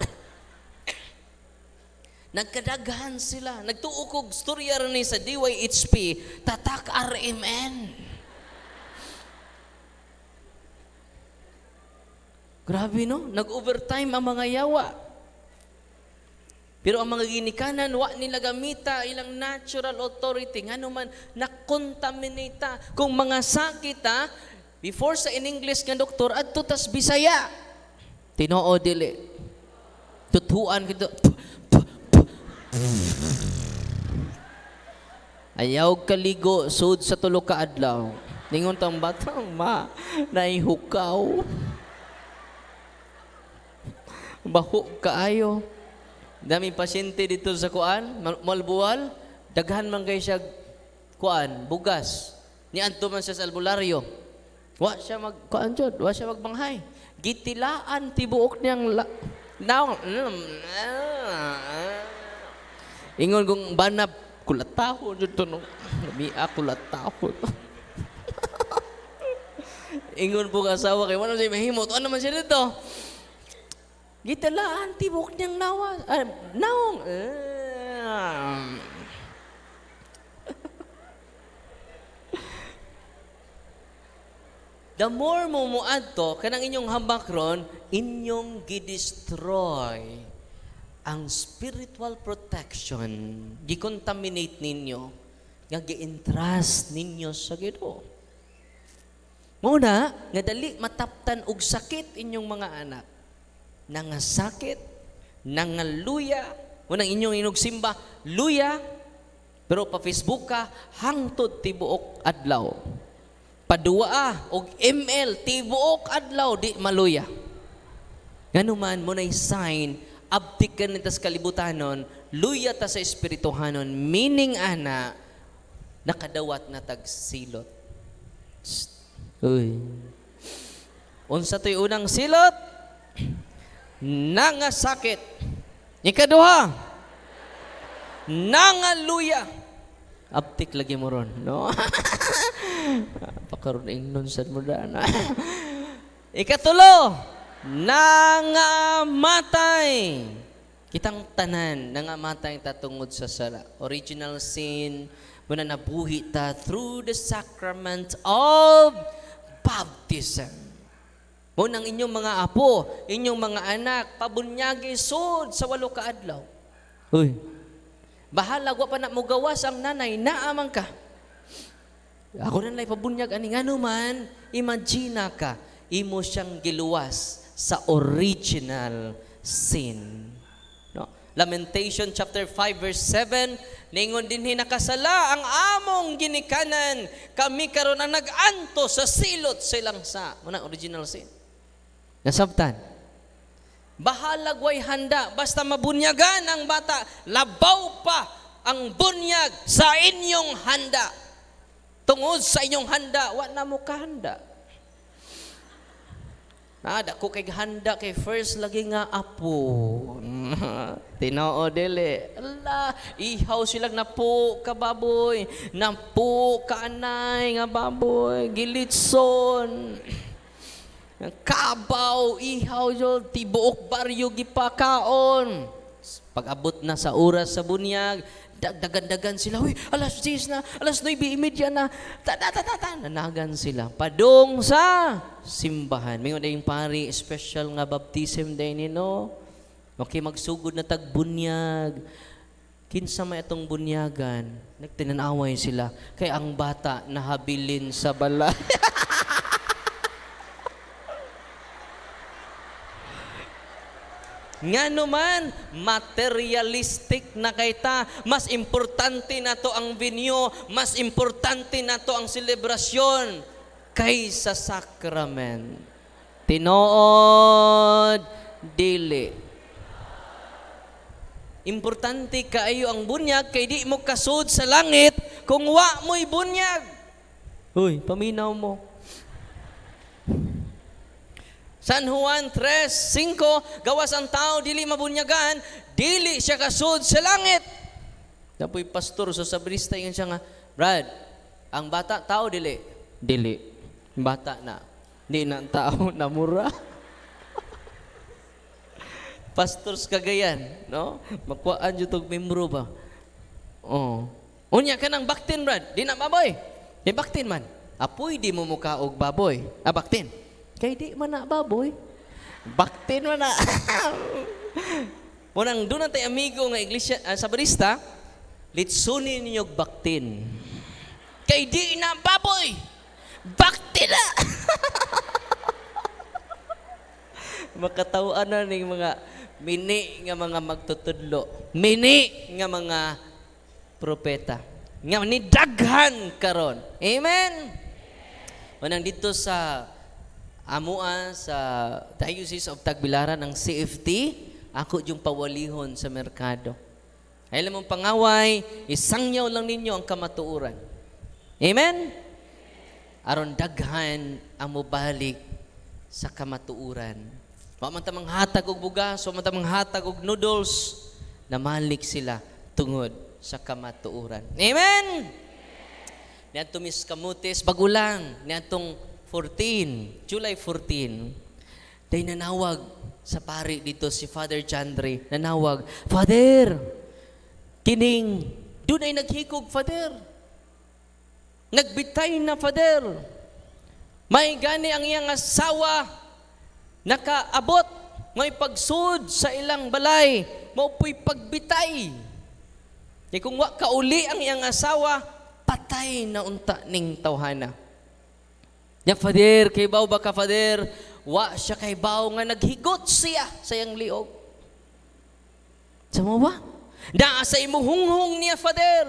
Nagkadaghan sila. Nagtuukog storya rin sa DYHP, Tatak RMN. Grabe no? Nag-overtime ang mga yawa. Pero ang mga ginikanan, wa nila gamita ilang natural authority. Nga naman, nakontaminata. Kung mga sakit before sa in English nga doktor, adto tas Bisaya. Tinoo dili. Tutuan kito. Ayaw kaligo, sud sa tulo ka adlaw. Ningon tang batang naihukaw. Baho kaayo. Daming pasyente dito sa kuan, Malbual, daghan man kay siya kuan, bugas. Ni adto man siya sa albularyo. Wa siya kuan jud, wa siya magbanghay. Gitilaan tibuok niyang naong. Ingon kung banap kulataho jud to no. Lamia kulataho. Ingon po asawa kay wala siya mahimot. Ano man siya dito? Gitalaan tibok niyang naong. The more mo muadto kanang inyong hambakron, inyong gidestroy ang spiritual protection, gicontaminate ninyo, nga gi-entrust ninyo sa Ginoo. Una, nga dali mataptan og sakit inyong mga anak. Nangasakit, nangaluya, unang inyong inugsimba, luya, pero pa Facebook ka, hangtod tibuok adlaw. Padua og ML, tibuok adlaw, di maluya. Ganuman mo na'y sign, abtik ka nitas kalibutanon, luya ta sa espirituhanon, meaning ana, nakadawat na tagsilot. Uy. Unsa to'y unang silot? Nangasakit. Ikaduha, nangaluya. Abtik lagi mo ron, no? Pakaroon ingnon sad mo daan. Ikatulo, nangamatay. Kitang tanan, nangamatay ta tungod sa sala. Original sin, muna nabuhi ta through the sacrament of baptism. Munang inyong mga apo, inyong mga anak, pabunyagi sud sa 8 ka adlaw. Uy, bahala, wa pa na mo gawas ang nanay, naamang ka. Ako na lang pabunyag, ani nga naman, imagine ka, imo siyang giluwas sa original sin. No? Lamentation chapter 5 verse 7, ningon din nakasala ang among ginikanan, kami karon ang nag-anto sa silot silang sa. Muna, original sin. Nasabtan. Bahalag way handa, basta mabunyagan ang bata, labaw pa ang bunyag sa inyong handa. Tungod sa inyong handa, wa na mo kahanda. Dako kay handa kay first lagi nga apo. Tinoo dili. Allah, ihaw silang napo ka baboy, napo ka anay nga baboy, gilitson. Kabaw, ihaw yo, tibuok baryo gipakaon. Pag-abot na sa oras sa bunyag, dagdagan sila. Uy, alas 10 na, alas 9:30 na. Nanagan sila. Padung sa simbahan. May yung pari, special nga baptism day nino. Okay, magsugod na tagbunyag. Kinsa may atong bunyagan. Nagtinanaway sila. Kaya ang bata nahabilin sa balay. Nga naman, materialistic na kayta. Mas importante na to ang binyo, mas importante na to ang selebrasyon kaysa sacrament. Tinood, dili. Importante kaayo ang bunyag, kay di mo kasud sa langit kung wa mo'y bunyag. Uy, paminaw mo. San Juan 3:5, gawas ang tao, dili mabunyagan, dili siya kasud sa langit. Dapoy pastor, so sabrista yun siya nga, Brad, ang bata, tao, dili? Dili. Bata na. Di na ang tao, namura. Pastors kagayan, no? Makuhaan dyan itong membro ba? Oh. Unya ka ng baktin, Brad. Di na baboy. Di baktin man. Apoy, di mo mukha og baboy. Baktin. Kay di man na baboy. Baktin man na. Munang doon natin amigo nga iglesia, sabarista, litsunin ninyo baktin. Kay di na baboy. Baktin na. Makatawaan na ng mga mini nga mga magtutudlo. Mini nga mga propeta. Nga ni daghan karon. Amen. Munang dito sa amua sa Diocese of Tagbilaran ng CFT, ako yung pawalihon sa merkado. Ay alam mong pangaway, isangyaw lang ninyo ang kamatuuran. Amen? Aron daghan ang mubalik sa kamatuuran. Wa man ta manghatag og bugas, wa man ta manghatag og noodles, namalik sila tungod sa kamatuuran. Amen? Niadto Miss Camotes, bagulang, niadtong July 14, day nanawag sa pari dito si Father Chandre, nanawag, Father, kining, doon ay naghikog, Father. Nagbitay na, Father. May gani ang iyang asawa, nakaabot, may pagsud sa ilang balay, maupoy pagbitay. Kaya kung wa kauli ang iyang asawa, patay na unta ning tawhana. Ya Father, kay baw ba ka Father? Wa siya kay baw nga naghigot siya sa iyang liog. Sama ba? Naa sa imong hunghong niya Father.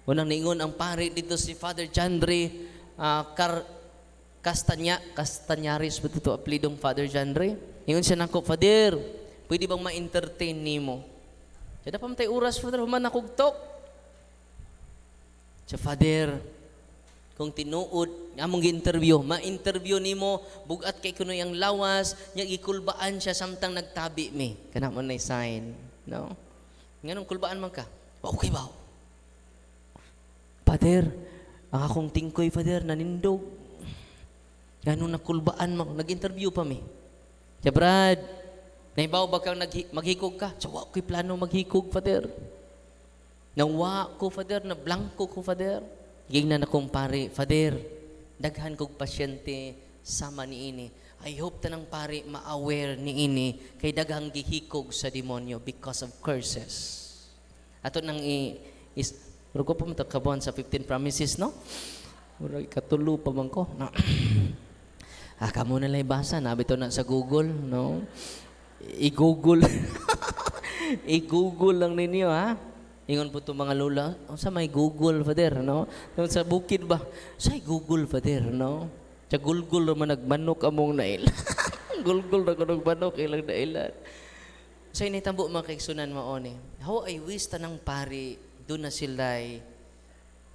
Unang ningon ang pari dito si Father Jandre Castañaris ba ito aplidong Father Jandre? Ingon siya nako Father, pwede bang ma-entertain nimo? Siya dapat matay oras Father, human nakugtok. Siya Father, kung tinuod among gi-interview, ma-interview nimo bugat kay kuno yang lawas, nya gikulbaan siya samtang nagtabi mi. Kana mo nay sign, no? Nganong kulbaan man ka? Okay ba? Father, ang akong tingkoy Father nanindog. Ganun nakulbaan mo, nag-interview pa mi. Siya Brad, nahibaw ba kang maghikog ka? Sawa ko'y plano maghikog Father. Nawa ko Father, na blanco ko Father. Gingnan akong pare, Father, daghan kog pasyente sama ni ini. I hope tanang pare ma-aware ni ini kay daghang gihikog sa demonyo because of curses. Ato nang pero ko pa matakabuhan sa 15 promises, no? Murag katulo pa man ko. No? Kamo na lang basa, nabito na sa Google, no? I-Google. I-Google lang ninyo, ha? Ingon po itong mga lola, sa may Google, Father, no? Sa bukid ba? Sa Google, Father, no? Sa gulgul naman nagmanok among nail. Gulgul na ko nagmanok, ilang nailan. So, initambo mga kaiksunan maone. How I wish tanang pari, doon na sila'y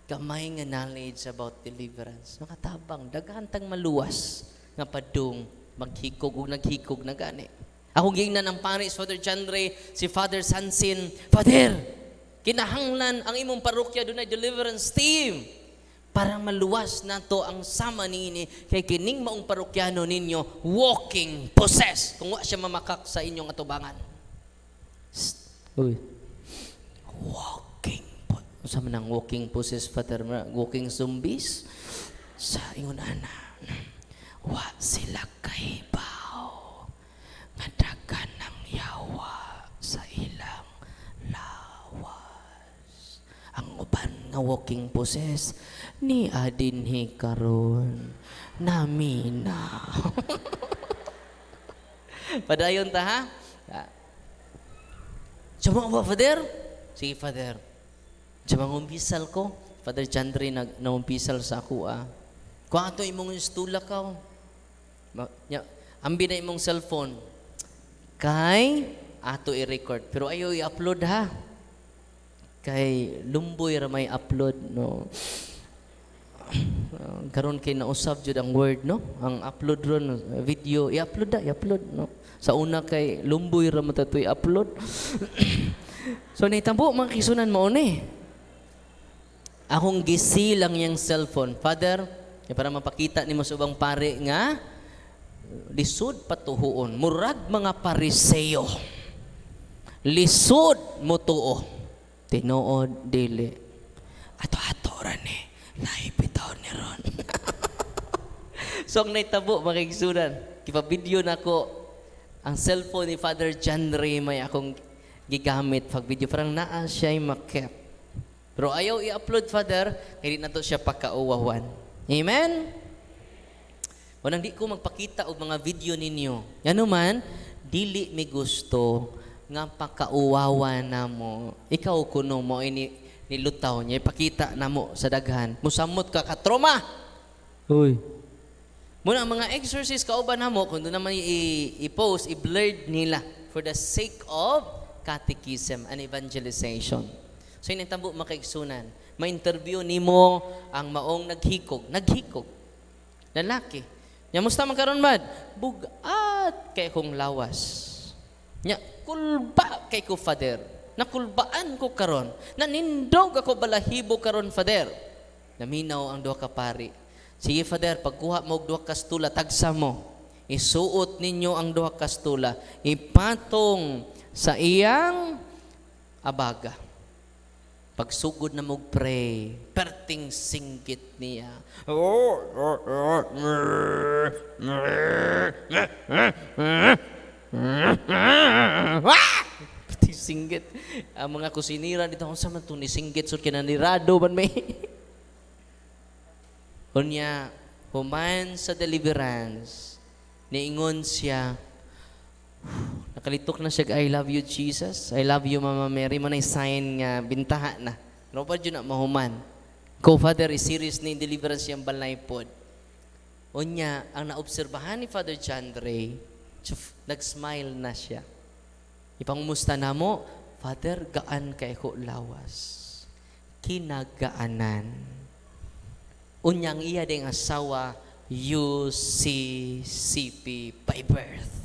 gamay nga knowledge about deliverance. Nakatabang, daghantang maluwas nga padung, maghikog o naghikog na gani. Ako gingnan ang pari, Father Jandre, si Father Sansin, Father, kinahanglan ang imong parokya doon ay deliverance team para maluwas nato ang sama niini kay kining maong parokyano ninyo walking possess kung wa siya mamakak sa inyong atubangan. Uy. Walking possess. Sa manang walking possess Father, walking zombies sa ingon ana. Wa sila kahibaw nga daghan ng yawa sa ilang lawas. Ang uban nga walking possess ni adinhi karon namina. Padayon ta ha? Sumang ba Father? Sige Father. Sumang umpisal ko. Father Jandre nag-umpisal sa ako Kung ato imong istula ka. Ambi na imong cellphone. Kay ato i-record. Pero ayaw i-upload ha. Kay lumboy ra may upload, no? Karon kay nausab jud ang word, no? Ang upload ron video, i-upload, no? Sa una kay lumboy ra matatoy upload. So naitambo mga kisunan mo ni. Akong gisilang yang cellphone, Father, para mapakita nimo sa ubang pare nga lisod patuhuon, murag mga pariseo. Lisod mo tuo. Tinuod dili. Ato-ato ra ni. Lahi bitaw ni ron. So ang naitabo mga kisunan, kipa-video nako ang cellphone ni Father Jandre may akong gigamit pag video parang naa siya makep. Pero ayaw i-upload Father, hindi na to siya pakauwawan. Amen? Wanang di ko magpakita og mga video ninyo. Yan naman, dili mi gusto nga pakauwawan na mo. Ikaw kuno mo nilutaw niya, ipakita na mo sa daghan. Musamot ka katroma. Uy. Muna ang mga exorcist kauban na mo, kung doon naman i-post, i-blurred nila for the sake of catechism and evangelization. So yun ang tambo makaigsunan. Ma-interview ni mo ang maong naghikog. Lalaki. Nya musta man karon bad? Bugat kay kong lawas. Nya kulba kay ko Father. Nakulbaan ko karon. Nanindog ako balahibo karon Father. Naminaw ang duha ka pari. Sige Father, pagkuha mo og duha ka stula tagsa mo. Isuot ninyo ang duha ka stula. Ipatong sa iyang abaga. Pagsugod na mag-pray, perting singgit niya. Perting singgit. Ang mga kusinira dito, kung saan ito ni singgit, so kinanirado man may. Kunya, Human sa deliverance, niingon siya, nakalitok na siya, I love you, Jesus. I love you, Mama Mary. Mo na sign nga, bintaha na. Pero pa dyan na mahuman. Ko, Father, is serious na yung deliverance yung balay pod. Unya, ang naobserbahan ni Father John Ray, nag-smile na siya. Ipangumusta na mo, Father, gaan kay ko lawas. Kinagaanan. Unyang iya ding asawa, UCCP by birth.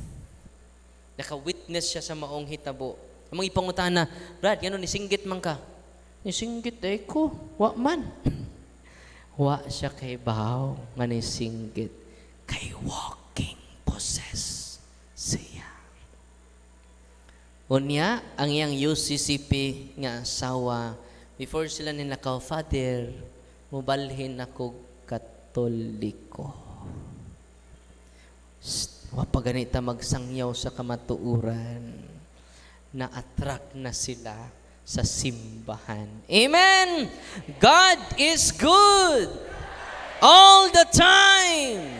Naka-witness siya sa maong hitabo. Among ipangutana, Brad, gano'n, nisinggit man ka? Nisinggit ay ko, wa man. Wa siya kay bahaw, nga nisinggit. Kay walking possess siya. Unya, ang iyang UCCP nga asawa, before sila ninakaw, Father, mubalhin ako Katoliko. Wa pa ganita magsangyaw sa kamatuuran. Na-attract na sila sa simbahan. Amen! God is good all the time.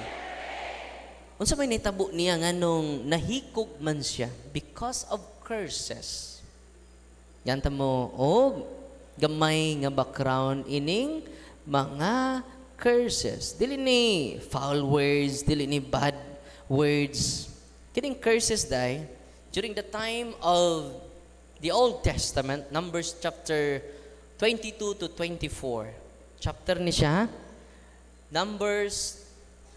Unsa may nitabo niya nganong nahikog man siya because of curses. Yanta mo, gamay nga background ining mga curses. Dili ni foul words, dili ni bad words. Kining curses dai during the time of the Old Testament, Numbers chapter 22 to 24. Chapter ni siya. Numbers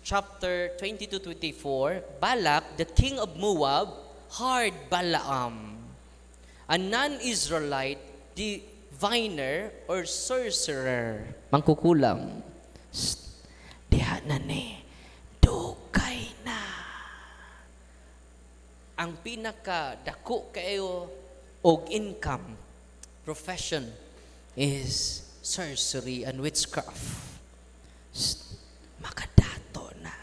chapter 22 to 24. Balak, the king of Moab, hired Balaam, a non-Israelite diviner or sorcerer. Mangkukulam. Diha na ni. Dugay na. Ang pinaka-dako kayo og income profession is sorcery and witchcraft. Makadato na.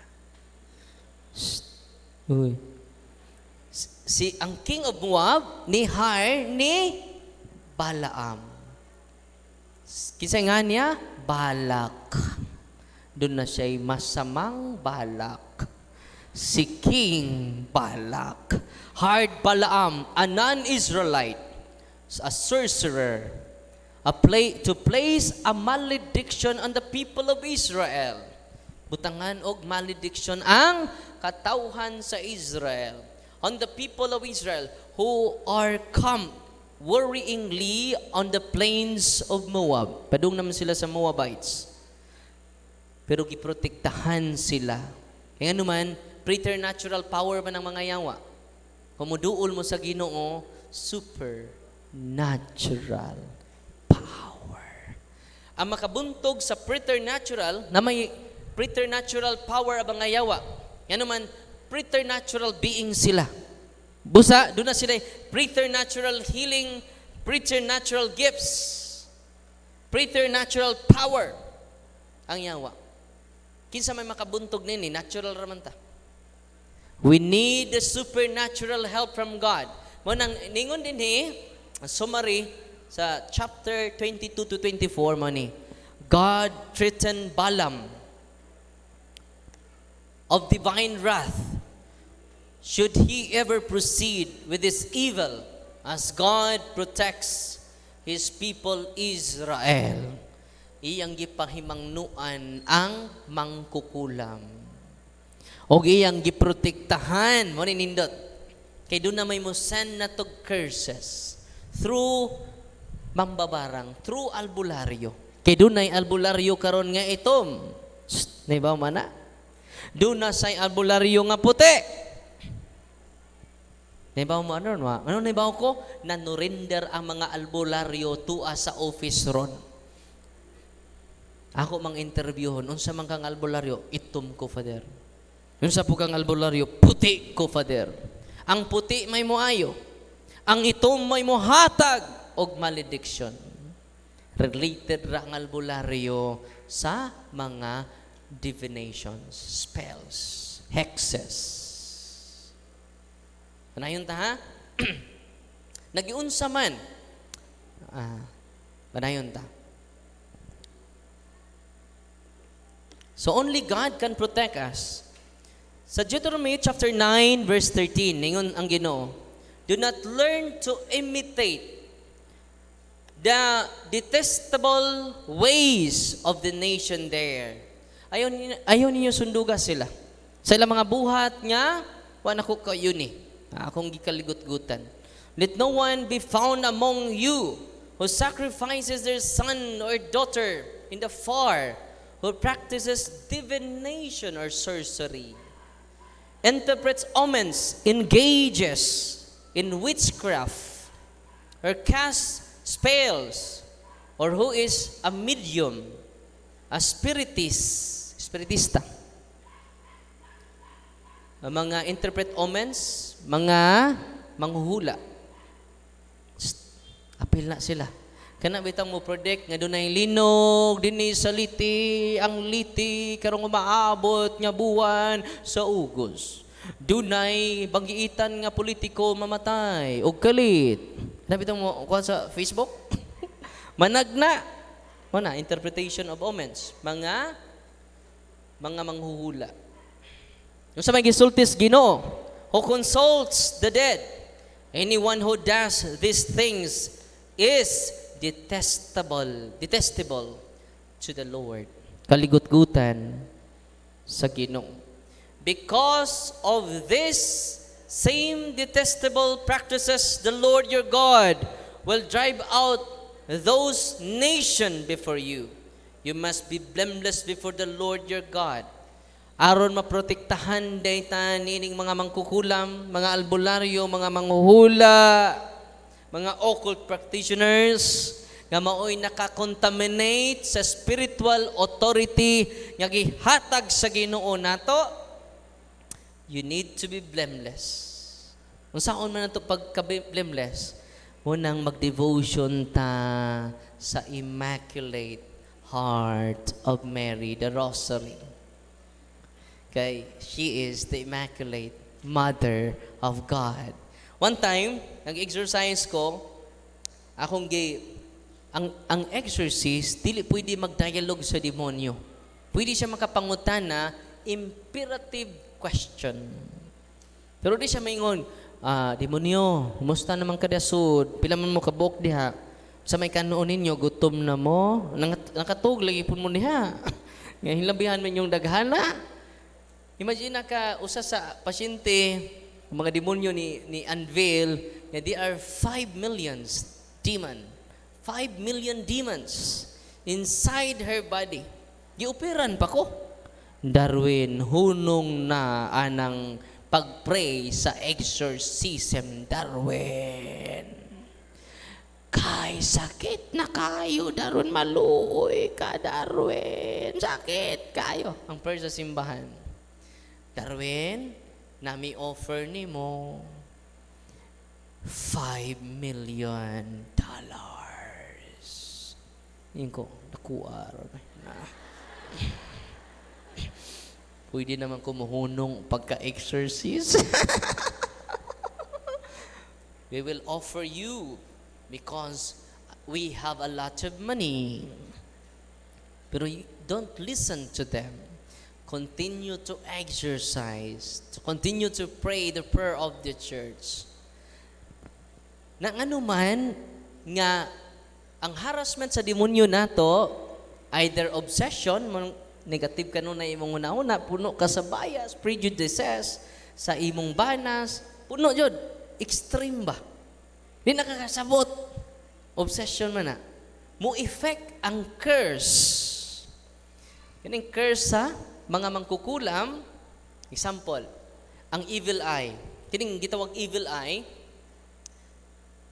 Uy. Ang king of Moab ni hire ni Balaam. Kisay nga niya, Balak. Doon na siya'y masamang Balak. Si King Balak hired Balaam, a non-Israelite, a sorcerer, to place a malediction on the people of Israel. Butangan og malediction ang katawhan sa Israel, on the people of Israel who are camped worryingly on the plains of Moab. Padung naman sila sa Moabites. Pero giprotektahan sila. Kaya naman, preternatural power man ng mga yawa. Kumuduol mo sa Ginoo, supernatural power. Ang makabuntog sa preternatural, na may preternatural power ang mga yawa. Yan naman, preternatural being sila. Busa, doon na sila, preternatural healing, preternatural gifts, preternatural power ang yawa. Kinsa may makabuntog nini, natural raman ta. We need the supernatural help from God. Mo nang ningon din summary sa chapter 22 to 24 mo ni. God threatened Balaam of divine wrath should he ever proceed with this evil as God protects his people Israel. Iyang gipahimangnuan ang mangkukulam. O iyang giprotektahan mo ni nindot. Kay doon na may musan na to curses through mambabarang, through albularyo. Kay doon na albularyo karon nga itom. Naibaw mana? Doon na say albularyo nga puti. Naibaw mo ano? Ano naibaw ko? Nanurinder ang mga albularyo tuwa sa office ron. Ako mang interviewon, unsa man kang albularyo, itom ko, Father. Yun sa pukang albularyo, puti ko, Father. Ang puti may moayo. Ang itom may mohatag og malediction. Related ra ang albularyo sa mga divinations, spells, hexes. Panayon ta ha? Nagiunsa man. Panayon ta. So only God can protect us. Sa Deuteronomy chapter 9 verse 13, ningon ang Ginoo, do not learn to imitate the detestable ways of the nation there. Ayaw ninyo sunduga sila. Sa ilang mga buhat nga, wala ko kayo ni. Akong gikaligot-gutan. Let no one be found among you who sacrifices their son or daughter in the far, who practices divination or sorcery, interprets omens, engages in witchcraft, or casts spells, or who is a medium, a spiritista. Mga interpret omens, mga manghuhula. Apil na sila. Kana bitang mo predict nga dunay linog dinhi sa liti, ang liti karong umaabot nga buwan sa ugos. Dunay banggiitan nga politiko mamatay og kalit. Kana bitang mo kuha sa Facebook. Managna. Mana interpretation of omens, mga manghuhula. Yung sa may gisultis Ginoo, who consults the dead. Anyone who does these things is detestable to the Lord. Kaligut-gutan sa Ginoo. Because of this same detestable practices, the Lord your God will drive out those nations before you. You must be blameless before the Lord your God. Aron maprotektahan dayta nining mga mangkukulam, mga albularyo, mga manghuhula, mga occult practitioners nga maoy nakakontaminate sa spiritual authority nga gihatag sa Ginoo nato. You need to be blameless. Unsaon man nato pagka-blameless? Unang mag-devotion ta sa Immaculate Heart of Mary, the Rosary. Okay, she is the Immaculate Mother of God. One time, nag-exercise ko, ang exorcist, dili pwede mag-dialogue sa demonyo. Pwede siya makapangutana, imperative question. Pero di siya maingon, demonyo, kumusta naman kadasod? Pila man mo kabok diha? Sa may kanuon ninyo, gutom na mo? Nakatug, lagi po mo diha. Nga hilabihan man yung daghana. Imagine ka, usa sa pasyente, mga demonyo ni unveil, nga they are 5 million demon. 5 million demons inside her body. Giupiran pa ko. Darwin, hunong na anang pag-pray sa exorcism, Darwin. Kay sakit na kayo, Darwin, maluoy ka, Darwin. Sakit kayo. Ang prayer sa simbahan. Darwin, nami offer ni mo $5 million. Yun ko, nakuha. Pwede naman kumuhunong pagka-exorcise. We will offer you because we have a lot of money. Pero don't listen to them. Continue to exercise, to continue to pray the prayer of the church. Nang ano man nga ang harassment sa demonyo nato, either obsession, negative ka nun na imong una-una, puno ka sa bias, prejudices, sa imong banas, puno yun, extreme ba? Di nakakasabot. Obsession man na. Mo effect ang curse. Yan ang curse sa mga mangkukulam. Example, ang evil eye. Kining gitawag evil eye,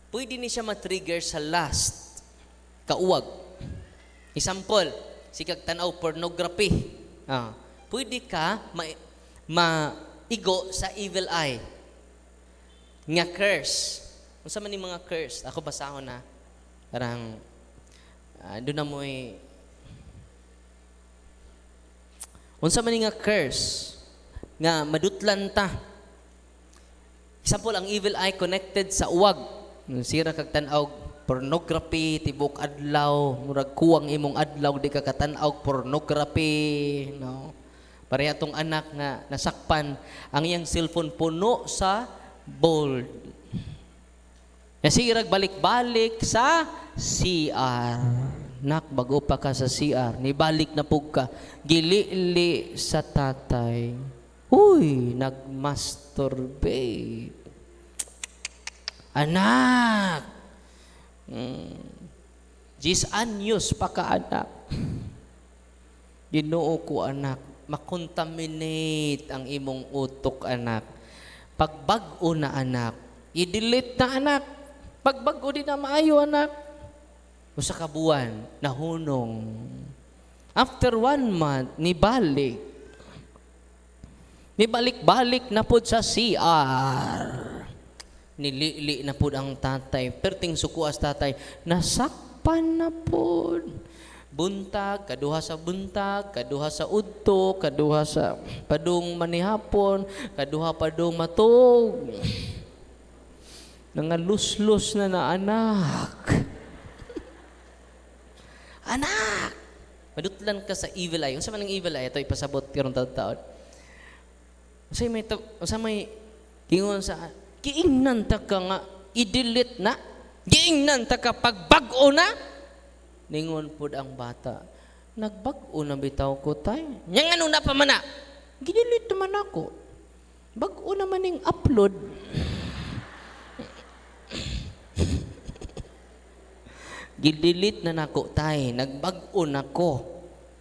pwede ni siya matrigger sa lust, kauwag. Example, sikag tanaw pornography. Pwede ka maigo sa evil eye. Nga curse. Kung sa man yung mga curse, ako basahon na, parang, doon na mo'y, unsa man nga curse nga madutlan ta. Example, ang evil eye connected sa uwag. Sira kag tan-aw pornography tibok adlaw, murag kuwang imong adlaw di ka katanaw pornography, no. Pareha tong anak nga nasakpan ang iyang cellphone puno sa bold. Nasirag balik-balik sa CR. Nak, bago pa ka sa CR, nibalik na pug ka, gilili sa tatay. Uy, nagmasturbate. Anak! 10 anyos pa ka, anak. Ginoo ko, anak. Makontaminate ang imong utok, anak. Pagbag-o na, anak. I-delete na, anak. Pagbag-o din na maayo, anak. Usa ka buwan, nahunong. After 1 month, nibalik. Nibalik-balik na po sa CR. Nilili na po ang tatay. Perting sukuas tatay, nasakpan na po. Buntag, kaduha sa buntag, kaduha sa udto, kaduha sa padung manihapon, kaduha padung matog. Nangalus-lus na na anak. Anak! Madutlan ka sa evil eye. Unsa man ang evil eye? Ito ipasabot karong taon-taon. Unsa may gingon sa giingnan ta ka nga i-delete na. Giingnan ta ka pagbag-o na. Ningon pud ang bata. Nagbag-o na bitaw ko tay. Nya ngano na pa man na? Gidelete man ako. Bag-o naman ning upload. Gidelete na nako tay. Nagbag-o nako.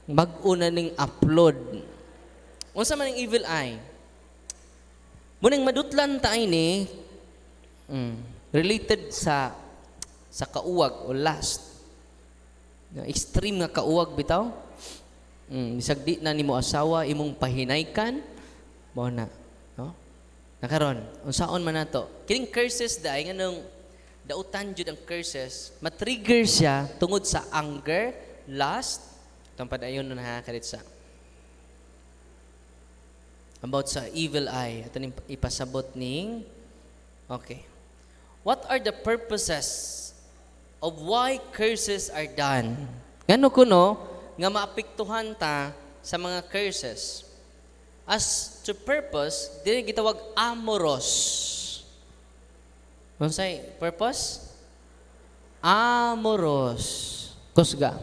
Bag-o na ning upload. Unsa man ang evil eye? Munang madutlan ta ini related sa kauwag o lust. Extreme nga kauwag bitaw. Bisag di na nimo asawa imong pahinaykan mo na, no? Nakaron, unsaon man nato? Kining curses daay nganong dautan jud ang curses, matrigger siya tungod sa anger, lust, tong padayon na kadit sa about sa evil eye. Ato ning ipasabot ning okay. What are the purposes of why curses are done? Ngano kuno nga maapektuhan ta sa mga curses? As to purpose, dili gitawag amorous. Unsay purpose? Amorous. Kusga.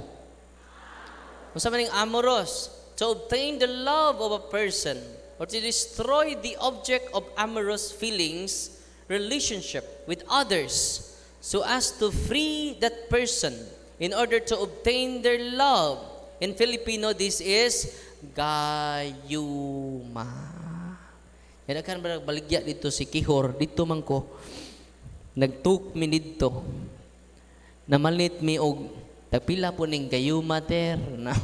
Unsa man ning amorous? To obtain the love of a person or to destroy the object of amorous feelings, relationship with others, so as to free that person in order to obtain their love. In Filipino, this is gayuma. Yan akan baligya dito si Kihor. Dito man ko. Nagtuk mi dito. Namalit mi og tagpila po ning gayuma ter. Na.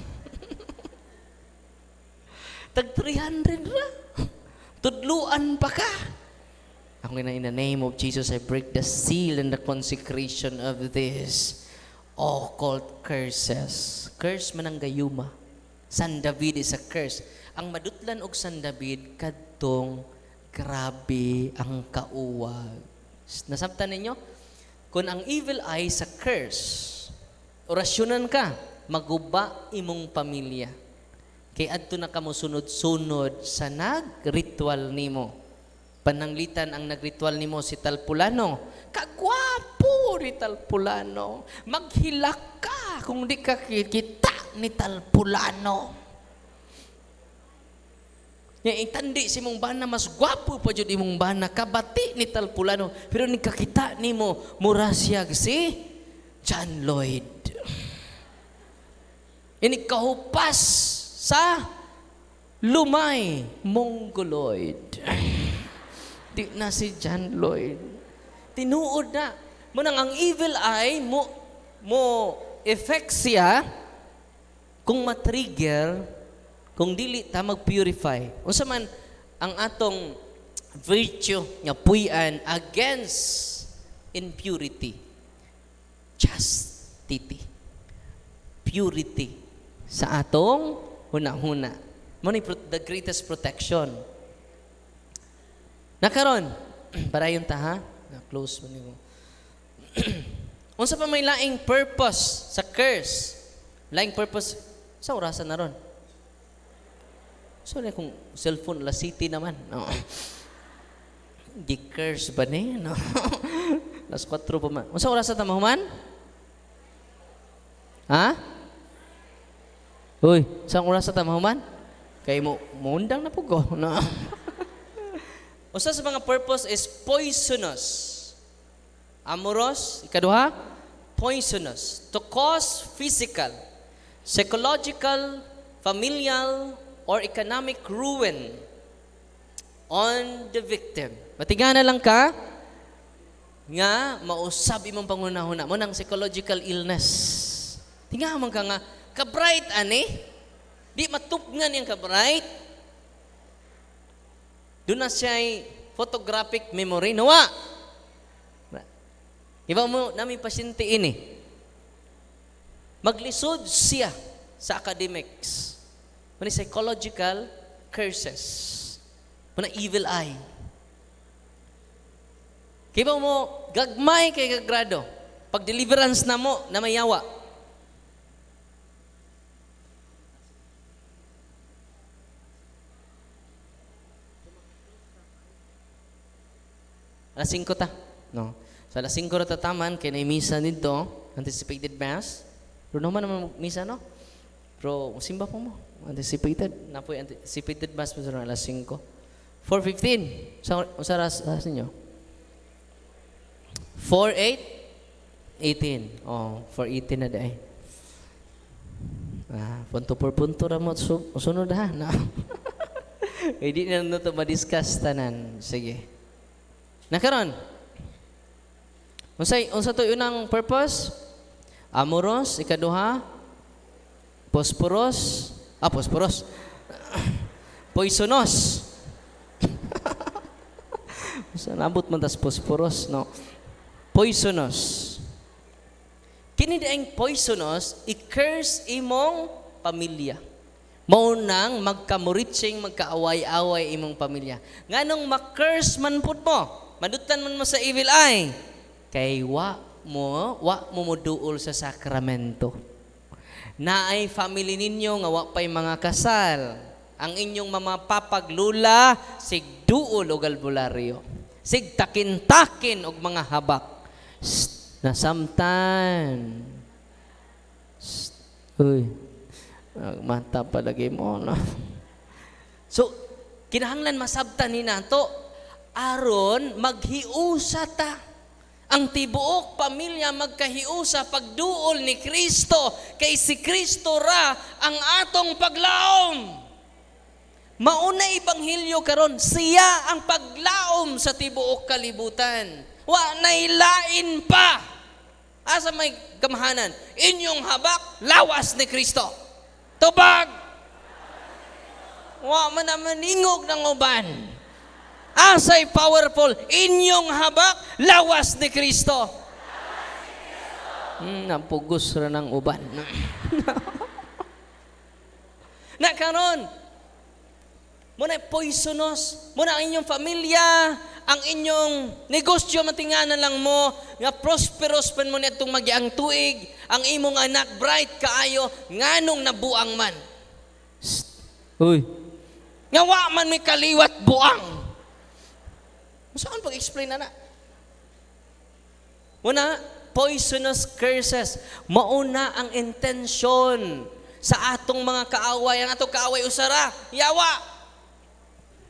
Tag 300 ra. Tudluan pa ka. Ako na, in the name of Jesus, I break the seal and the consecration of this occult curses. Curse man ang gayuma. San David is a curse. Ang madutlan og San David, kadtong grabe ang kauwag. Nasabtan ninyo? Kung ang evil eye sa curse, orasyonan ka, maguba imong pamilya. Kay adto na kamo sunod-sunod sa nagritual nimo. Pananglitan ang nagritual nimo si Talpulano. Kagwapo ni Talpulano. Maghilak ka kung di ka kita ni Talpulano. Nya itandi si mong bana mas gwapo pa jud imong bana kabati ni Talpulano pero ni kakita nimo mura siya si John Lloyd. Ini kahupas sa lumay Mongoloid. Di na si John Lloyd. Tinuod na. Munang ang evil eye mo effect siya kung matrigger, kung dili ta mag-purify. Unsa man ang atong virtue nga puy-an against impurity. Chastity. Purity sa atong huna-huna. Mo ni the greatest protection. Nakaron, parayon ta ha? Na-close mo nimo. Unsa pa may laing purpose sa curse? Laing purpose sa orasan na ron. So na kung cellphone la city naman. No. Di-curse ba ni? No. Las 4 pa man. Unsa orasan ta mahuman? Ha? Uy, sang orasan ta mahuman? Kay mo undang na pugo. No. Usa sa mga purpose is poisonous. Amorous, ikaduha, poisonous. To cause physical, psychological, familial, or economic ruin on the victim. Matigana lang ka nga mausab imong pangunahuna mo ng psychological illness. Tingaman ka nga ka-bright ani, di matupngan yung ka-bright. Doon na siya'y photographic memory. Nawa! Iba mo namin pasyente ini. Maglisod siya sa academics. Muna psychological curses. Muna evil eye. Kiba mo, gagmay kay gagrado. Pag deliverance na mo, na mayawa. Alas 5 ta. No. So alas 5 ra tataman kay nay misa nito, anticipated mass. Pero naman misa no. Pero simba po mo. Anticipated na po anticipated mass po sa alas 5. 4:15. Sa oras ninyo? 4:18. Oh, 4:18 na day. Punto por punto ra mo sunod ha. No. Hindi na to ma-discuss tanan. Sige. Nakaron. Unsa to unang purpose? Amorous, ikaduha, phosphorus, phosphorus. Poisonous. Sa nabot man tas phosphorus, no. Poisonous. Kini daing poisonous, i-curse imong pamilya. Mao nang magkamuritsing, magkaaway-away imong pamilya. Nganong ma-curse man pud mo? Madutan man mo sa evil eye. Kay wa mo duol sa sakramento. Naay family ninyo nga wa pay mga kasal. Ang inyong mamapapaglula sig duol og albularyo. Sig takin-takin og mga habak. Nasamtan. Uy. Mata palagi mo no. So kinahanglan masabtan ni nato aron maghiusa ta. Ang tibuok pamilya magkahiusa pagduol ni Kristo, kay si Kristo ra ang atong paglaom. Mauna ibanghilyo karon, siya ang paglaom sa tibuok kalibutan. Wa nay lain pa. Asa may kamahanan? Inyong habak lawas ni Kristo. Tubag. Wa man maningog ng uban. Asay powerful, inyong habak, lawas ni Kristo. Napugos ra ng uban. Nakaron, muna poisonous, muna ang inyong pamilya, ang inyong negosyo, matinganan lang mo, nga prosperous pan mo na itong magiang tuig, ang imong anak, bright kaayo, nganong nabuang man. Uy. Nga wa man may kaliwat buang. Saan pag-explain na? Muna, poisonous curses. Mauna ang intensyon sa atong mga kaaway. Ang atong kaaway usara, yawa.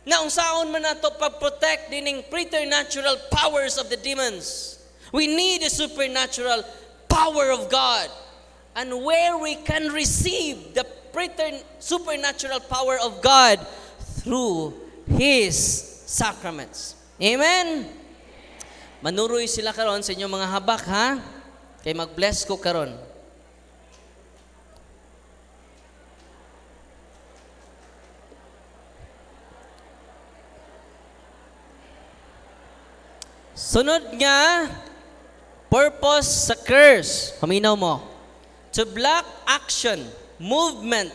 Naungsaon man nato pag-protect dining preternatural powers of the demons. We need the supernatural power of God. And where we can receive the supernatural power of God through His sacraments. Amen? Manuroy sila karon sa inyong mga habak, ha? Kay mag-bless ko karon. Sunod nga, purpose sa curse. Paminaw mo. To block action, movement,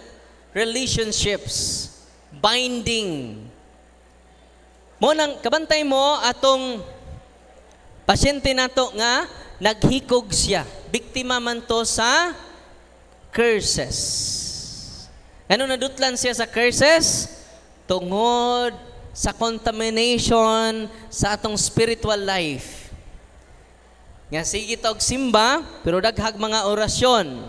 relationships, binding. Mo nang kabantay mo atong pasyente nato nga naghikog siya. Biktima man to sa curses. Ano nadutlan siya sa curses? Tungod sa contamination sa atong spiritual life. Nga sige tog simba, pero daghag mga orasyon.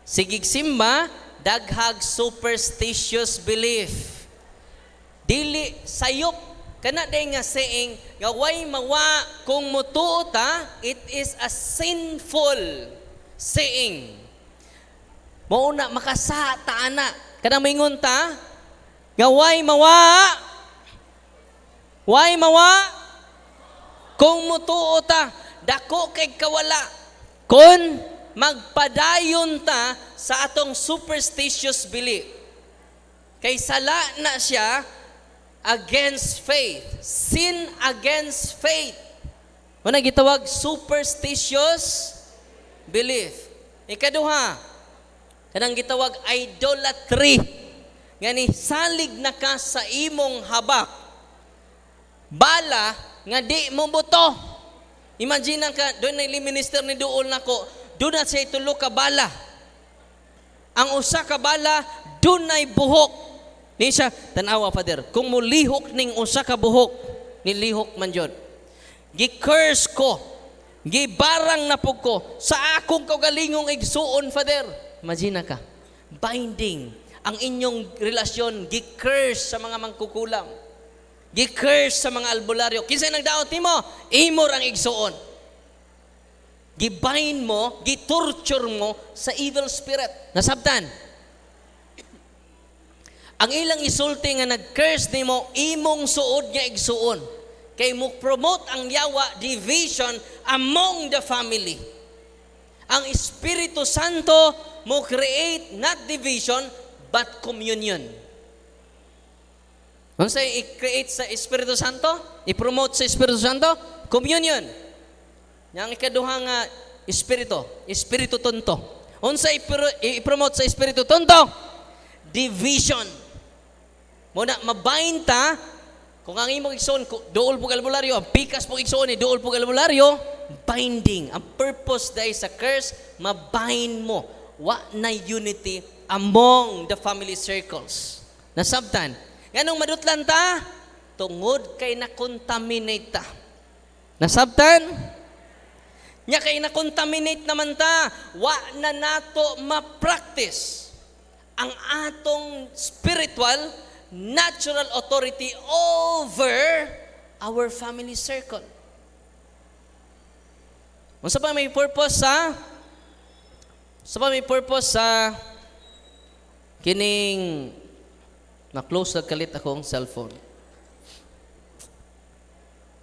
Sigig simba, daghag superstitious belief. Dili sayop kana day nga saying nga way mawa kung mutuo ta, it is a sinful saying. Mao na makasa ta ana. Kana mingon ta nga way mawa kung mutuo ta, dako kay kawala kun magpadayon ta sa atong superstitious belief. Kay sala na siya against faith. Sin against faith. Muna gitawag superstitious belief. Ikaduha, kanang gitawag idolatry. Nga ni salig na ka sa imong habak. Bala nga di mo buto. Imagine ka, doon na minister ni duol nako, doon na siya tulo ka bala. Ang usa ka bala, doon na'y buhok. Ni siya, tanawa, Father, kung mulihok ning usa ka buhok, nilihok man yun. Gi-curse ko, gibarang na po ko, sa akong kaugalingong igsuon, Father. Imagine ka, binding, ang inyong relasyon, gi-curse sa mga mangkukulam. Gi-curse sa mga albularyo. Kinsay nagdaot nimo? Imor ang igsuon. Gibain mo, gitorture mo sa evil spirit. Nasabtan? Ang ilang isulti nga nag-curse nimo, imong suod nga igsuon. Kay mo promote ang yawa, division among the family. Ang Espiritu Santo mo create not division, but communion. Kung sa'yo i-create sa Espiritu Santo, i-promote sa Espiritu Santo, communion. Yang ikaduha nga Espiritu Tonto. Kung sa'yo i-promote sa Espiritu Tonto, division. Muna, mabayin ta, kung ang imong igsoon, dool po albularyo, ang pikas po igsoon, dool po albularyo, binding. Ang purpose dahil sa curse, mabayin mo. Wa na unity among the family circles. Nasabtan? Nganong madutlan ta? Tungod kay na-contaminate ta. Nasabtan? Nya kay na-contaminate naman ta, wa na nato ma-practice ang atong spiritual, natural authority over our family circle. Unsa pa may purpose sa kining na-close na kalit akong cellphone.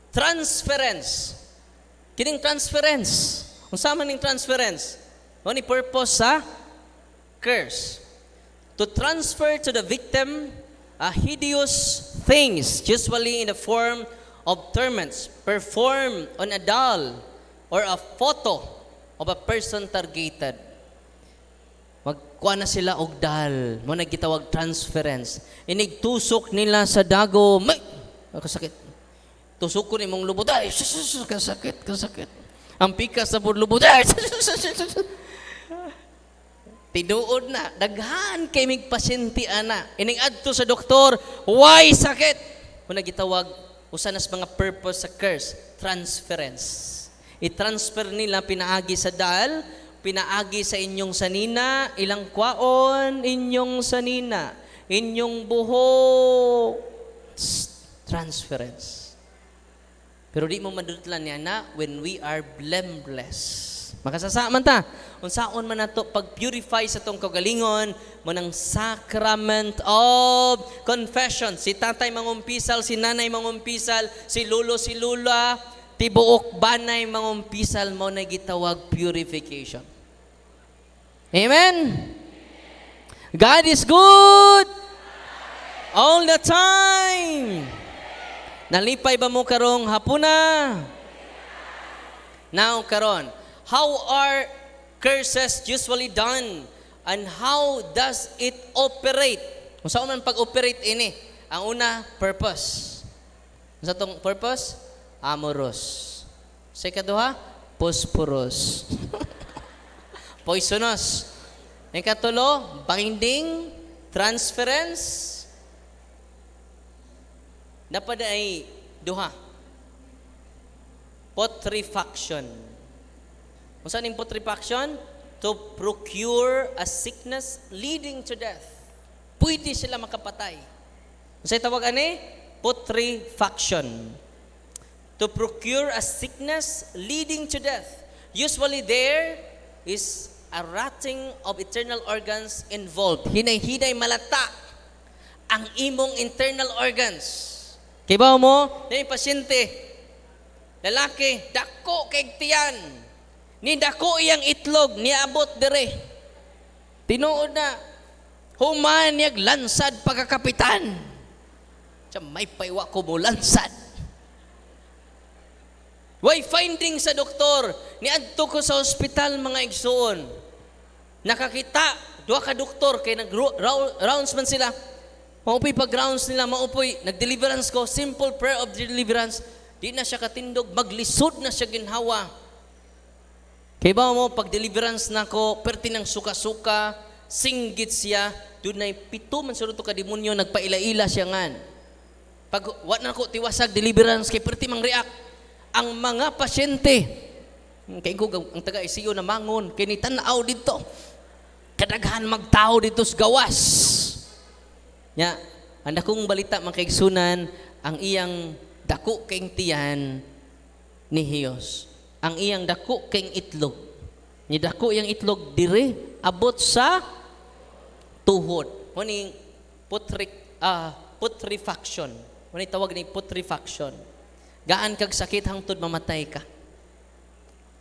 Transference. Kining transference. Kung sama ning transference, ano ni purpose sa curse? To transfer to the victim hideous things, usually in the form of torments, performed on a doll or a photo of a person targeted. Magkuha na sila og dal. Mo nagitawag transference. Inigtusok nila sa dago. May! Kasakit. Tusok ko ni mong lubot. Ay! Kasakit. Ang pikas sa lubot. Ay! Tiduod na. Daghan kay mig pasyente ana. Ining-adto sa doktor. Why sakit? Mo nagitawag usanas mga purpose sa curse. Transference. I-transfer nila pinaagi sa dal, pinaagi sa inyong sanina, ilang kwaon, inyong sanina, inyong buhok. Transference. Pero di mo madutlan niya na when we are blameless. Makasasa man ta. Unsaon man nato pag-purify sa tong kagalingon mo ng sacrament of confession. Si tatay mangumpisal, si nanay mangumpisal, si lolo, si lula, tibuok banay mangumpisal mo na gitawag purification. Amen? God is good all the time. Nalipay ba mo karong hapuna? Now karon, how are curses usually done and how does it operate? Kung saan man pag-operate ini? Ang una, purpose. Sa tong purpose, amorous. Sa ikaduha, Phosphorus. Poisonous. Ikatulo, binding, transference. Dapat ay duha. Putrefaction. Kung saan yung putrefaction? To procure a sickness leading to death. Pwede sila makapatay. Kung saan tawag ani? Putrefaction. To procure a sickness leading to death. Usually there is a rotting of internal organs involved. Hinay-hinay malata ang imong internal organs. Kibaw mo, na yung pasyente, lalaki, dako kay tiyan. Ni dako iyang itlog, niabot dire. Tinuod na, human niyag lansad pagkakapitan. Siya may paywa ko mo lansad. Why finding sa doktor, niadto ko sa ospital mga igsoon. Nakakita, duha ka doktor, kay nag-rounds man sila. Maupoy pag-rounds nila, maupoy, nag-deliverance ko, simple prayer of deliverance. Di na siya katindog, maglisod na siya ginhawa. Kaya ba mo, pag-deliverance na ko, perti ng suka-suka, singgit siya, doon na 7 man sunod to ka demonyo, nagpaila-ila siya ngan. Pag wat na ko tiwasag deliverance, kay perti mang react. Ang mga pasyente, kay ko ang taga-ICU na mangon, kay ni tanaw dito, kadaghan magtao dito sa gawas. Nya, ang dakong balita makaigsunan, ang iyang dako kayong tiyan ni Hiyos. Ang iyang dako kayong itlog. Ni dako iyang itlog dire abot sa tuhod. Kuning putrefaction. Kuning tawag ni putrefaction. Gaan kag sakit hangtod mamatay ka.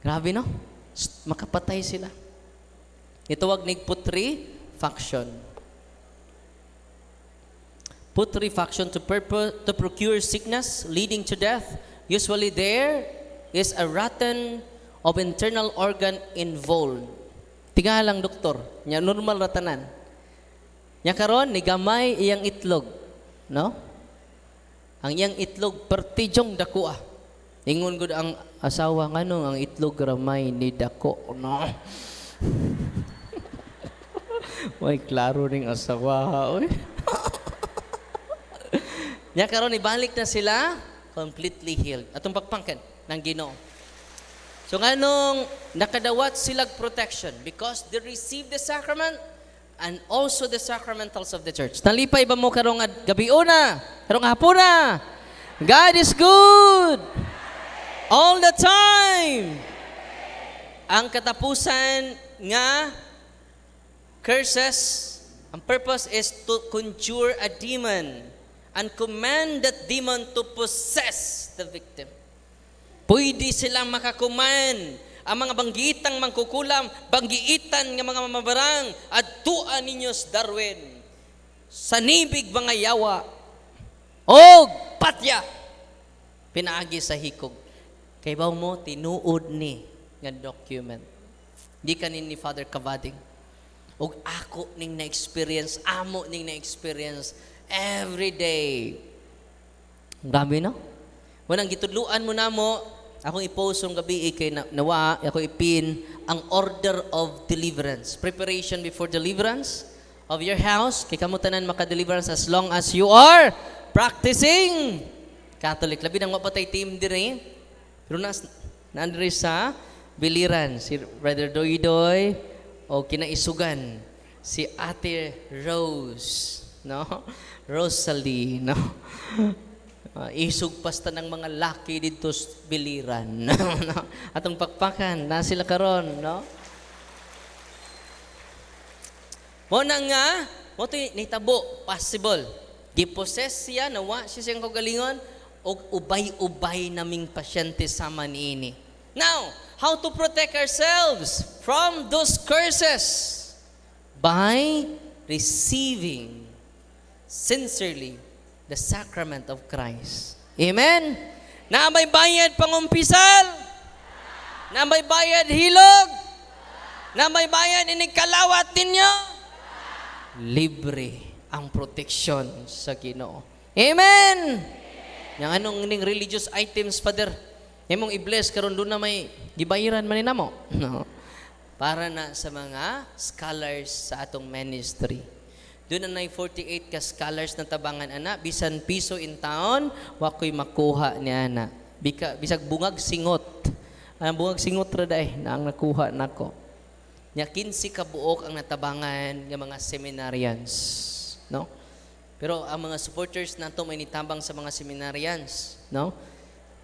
Grabe no? Makapatay sila. Itawag ni putrefaction. Putrefaction to procure sickness leading to death. Usually there is a rotten of internal organ involved. Tiga lang doktor, nya normal ratanan. Nya karon ni gamay iyang itlog, no? Ang iyang itlog pertijong dako ah. Ingon gud ang asawa ngano ang itlog ramay ni dako, no? Way klaro ning asawa, oy. Nya karon ibalik na sila completely healed. Atong pagpangken ng Ginoo. So nganong nakadawat sila protection because they received the sacrament and also the sacramentals of the church. Nalipay ba mo karong gabi una? Karong hapon na? God is good all the time. Ang katapusan nga curses, ang purpose is to conjure a demon and command that demon to possess the victim. Pwede silang makakuman ang mga banggitang mangkukulam, banggiitan ng mga mamabarang, at tuan ninyo sa Darwin, sa nibig mga yawa, o patya, pinaagi sa hikog. Kay baw mo, tinuod ni nga document. Di ka ni Father Cavading. O ako ning na-experience, amo ning na-experience, every day. Grabe no? Wanang gitudluan mo na mo, akong i-post yung gabi kay nawa, ako ipin ang order of deliverance. Preparation before deliverance of your house. Kay kamutanan maka-deliverance as long as you are practicing Catholic. Labi nang mapatay team dire. Pero nandire sa biliran si Brother Doy o kinaisugan si Ate Rose, no? Rosalie, no? Isug pasta ng mga laki dito sa biliran. No? Atong pakpakan, na sila karon, no? Mo na nga, mo ito nitabo, possible. Gipossess siya, nawa siya siyang kagalingon, o ubay-ubay naming pasyente sa maniini. Now, how to protect ourselves from those curses? By receiving sincerely the sacrament of Christ. Amen? Na may bayad pangumpisal? Na may bayad hilog? Na may bayad inikalawat ninyo? Libre ang proteksyon sa Ginoo. Amen? Yang anong ning religious items, Father? Imong i-bless karon doon na may gibayaran man namo. No. Para na sa mga scholars sa atong ministry. Doon na 48 ka scholars na tabangan ana, bisan piso in taon, wa ko'y makuha ni ana. Bisag bungag singot. Ang bungag singot ra day na ang nakuha nako. Nya 15 ka buok ang natabangan ng mga seminarians, no? Pero ang mga supporters nato may nitabang sa mga seminarians, no?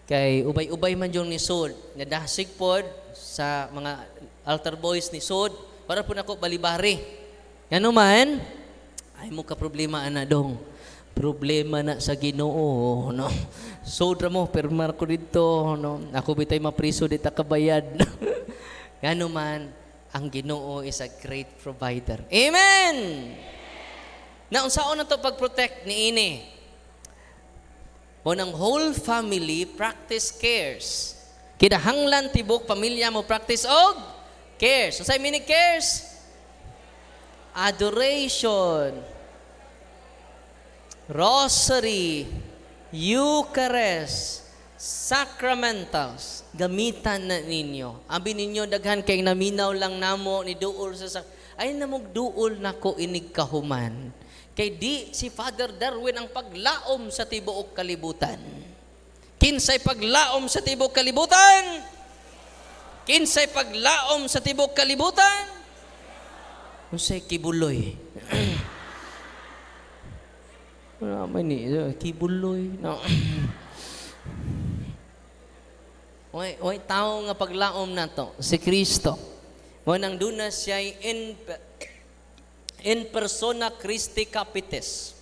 Kay ubay-ubay man yung ni Sod, nadasig pod sa mga altar boys ni Sod, para po nako balibari. Ano man, ay mo ka problema ana dong. Problema na sa Ginoo, no? Sod ra mo, permar ko dito, no? Ako bitay mapriso dita kabayad. Ano man, ang Ginoo is a great provider. Amen! Naunsaon na to pag-protect ni ini. O ng whole family practice cares. Kinahanglan tibok pamilya mo practice og cares. Unsay meaning cares? Adoration, rosary, Eucharist, sacramentals. Gamitan na ninyo. Abi ninyo daghan kay naminaw lang namo ni duol sa ay namog duol nako inig kahuman. Kay di si Father Darwin ang paglaom sa tibuok kalibutan. Kinsay paglaom sa tibuok kalibutan? Kinsay paglaom sa tibuok kalibutan? Unsay kibuloy. Wala man ni kibuloy. No. Way tao nga paglaom nato si Kristo. Mo nang dunas siya in persona Christi Capitis.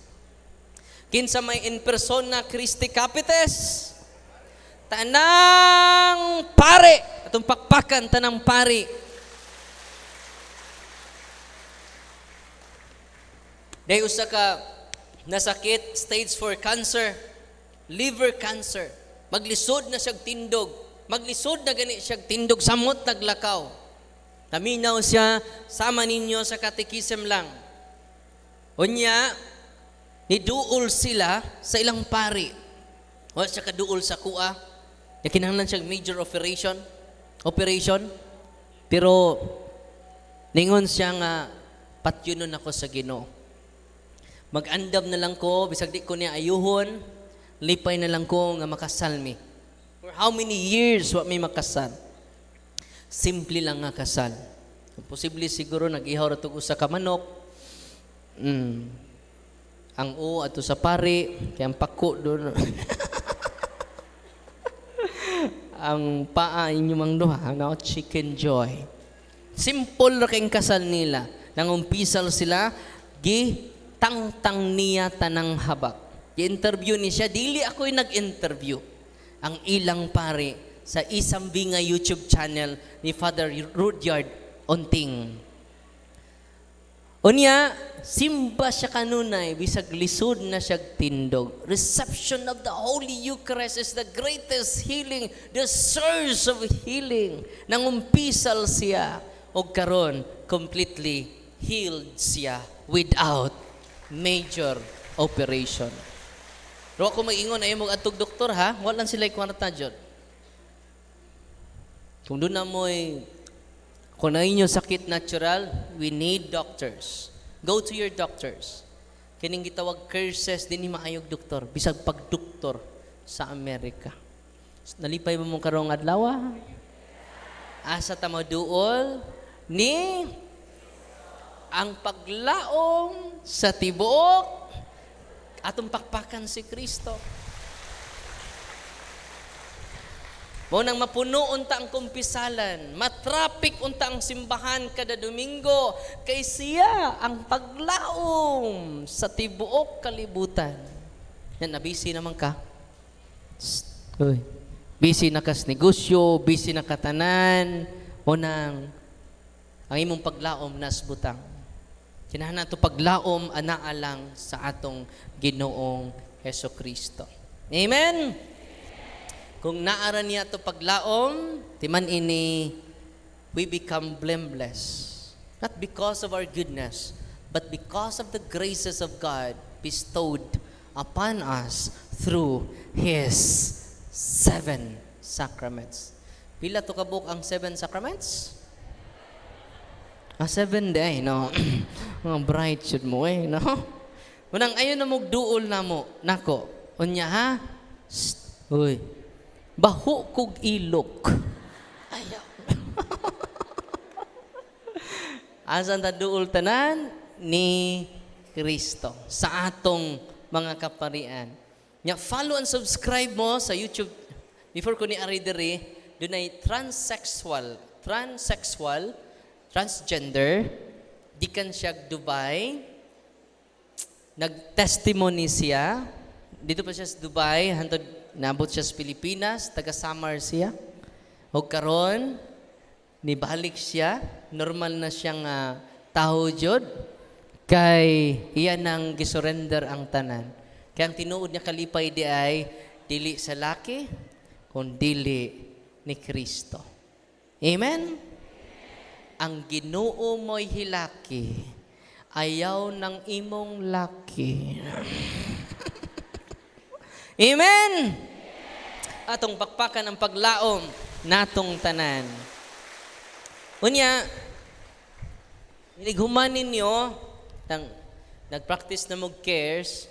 Kinsa may in persona Christi Capitis? Tanang pare. Atong pakpakan tanang pari. Day usa ka nasakit, stage 4 cancer, liver cancer. Maglisod na siyag tindog. Maglisod na gani siyag tindog, samot naglakaw. Taminaw siya, sama ninyo sa katekism lang. Unya, niduol sila sa ilang pari. Wala siya kaduol sa kuha. Kinahanglan siya major operation. Pero, ningon siya nga, patyunon ako sa Ginoo. Mag-andam na lang ko, bisag di ko niya ayuhon, lipay na lang ko nga makasal mi. For how many years wa may makasal? Simple lang nga kasal. Posible siguro nag-ihaw ra tug usa ka manok. Ang ato sa pari, kaya ang pako doon. Ang paa inyo mang duha, no? Chicken joy. Simple ra kayong kasal nila. Nangumpisal sila, tangtang niya tanang habak. I-interview ni siya, dili ako'y nag-interview. Ang ilang pare sa Isambi nga YouTube channel ni Father Rudyard Onting. Unya, simba siya kanunay, bisag lisod na siya tindog. Reception of the Holy Eucharist is the greatest healing, the source of healing. Nangumpisal siya, o karon completely healed siya without major operation. Pero ako mag-ingon ay mong atog doktor ha, walang sila'y kwarta dyan. Kung doon na mo'y, kung na inyo sakit natural, we need doctors. Go to your doctors. Kining gitawag curses, din ni maayog doktor. Bisag pagdoktor sa Amerika. Nalipay mo mong karong adlaw? Asa tamaduol ni ang paglaom sa tibuok atong pakpakan si Kristo. Mo nang mapuno unta ang kumpisalan, matrapik unta ang simbahan kada Domingo, kay siya ang paglaom sa tibuok kalibutan. Yan, busy naman ka. Uy. Busy na kas negosyo, busy na katanan, mo nang ang imong paglaom nasbutang. Kinahanglan to paglaom anaalang sa atong Ginoong Hesukristo. Amen. Kung naara niya to paglaom, timan ini, we become blameless. Not because of our goodness, but because of the graces of God bestowed upon us through His 7 sacraments. Pila to kabuk ang 7 sacraments? 7 day, no? Mga bright should mo no? Unang ayon na magduol na mo, nako. Unya ha? Uy. Baho kog ilok. Ayaw. Asan ta duol tanan? Ni Kristo. Sa atong mga kaparian. Nya follow and subscribe mo sa YouTube. Before ko ni ari diri, dunay transgender, dikan siya Dubai. Nag-testimony siya. Dito pa siya sa Dubai, hantod naabot siya sa Pilipinas, taga Samar siya. O karon nibalik siya, normal na siyang tao jud. Kay iya nang gisurrender ang tanan. Kaya ang tinuod niya kalipay di ay dili sa laki, kung dili ni Kristo. Amen? Ang Ginoo mo'y hilaki, ayaw ng imong laki. Amen? Atong pakpakan ang paglaom natong tanan. Unya, hinighuman ninyo, nag-practice na mag-cares,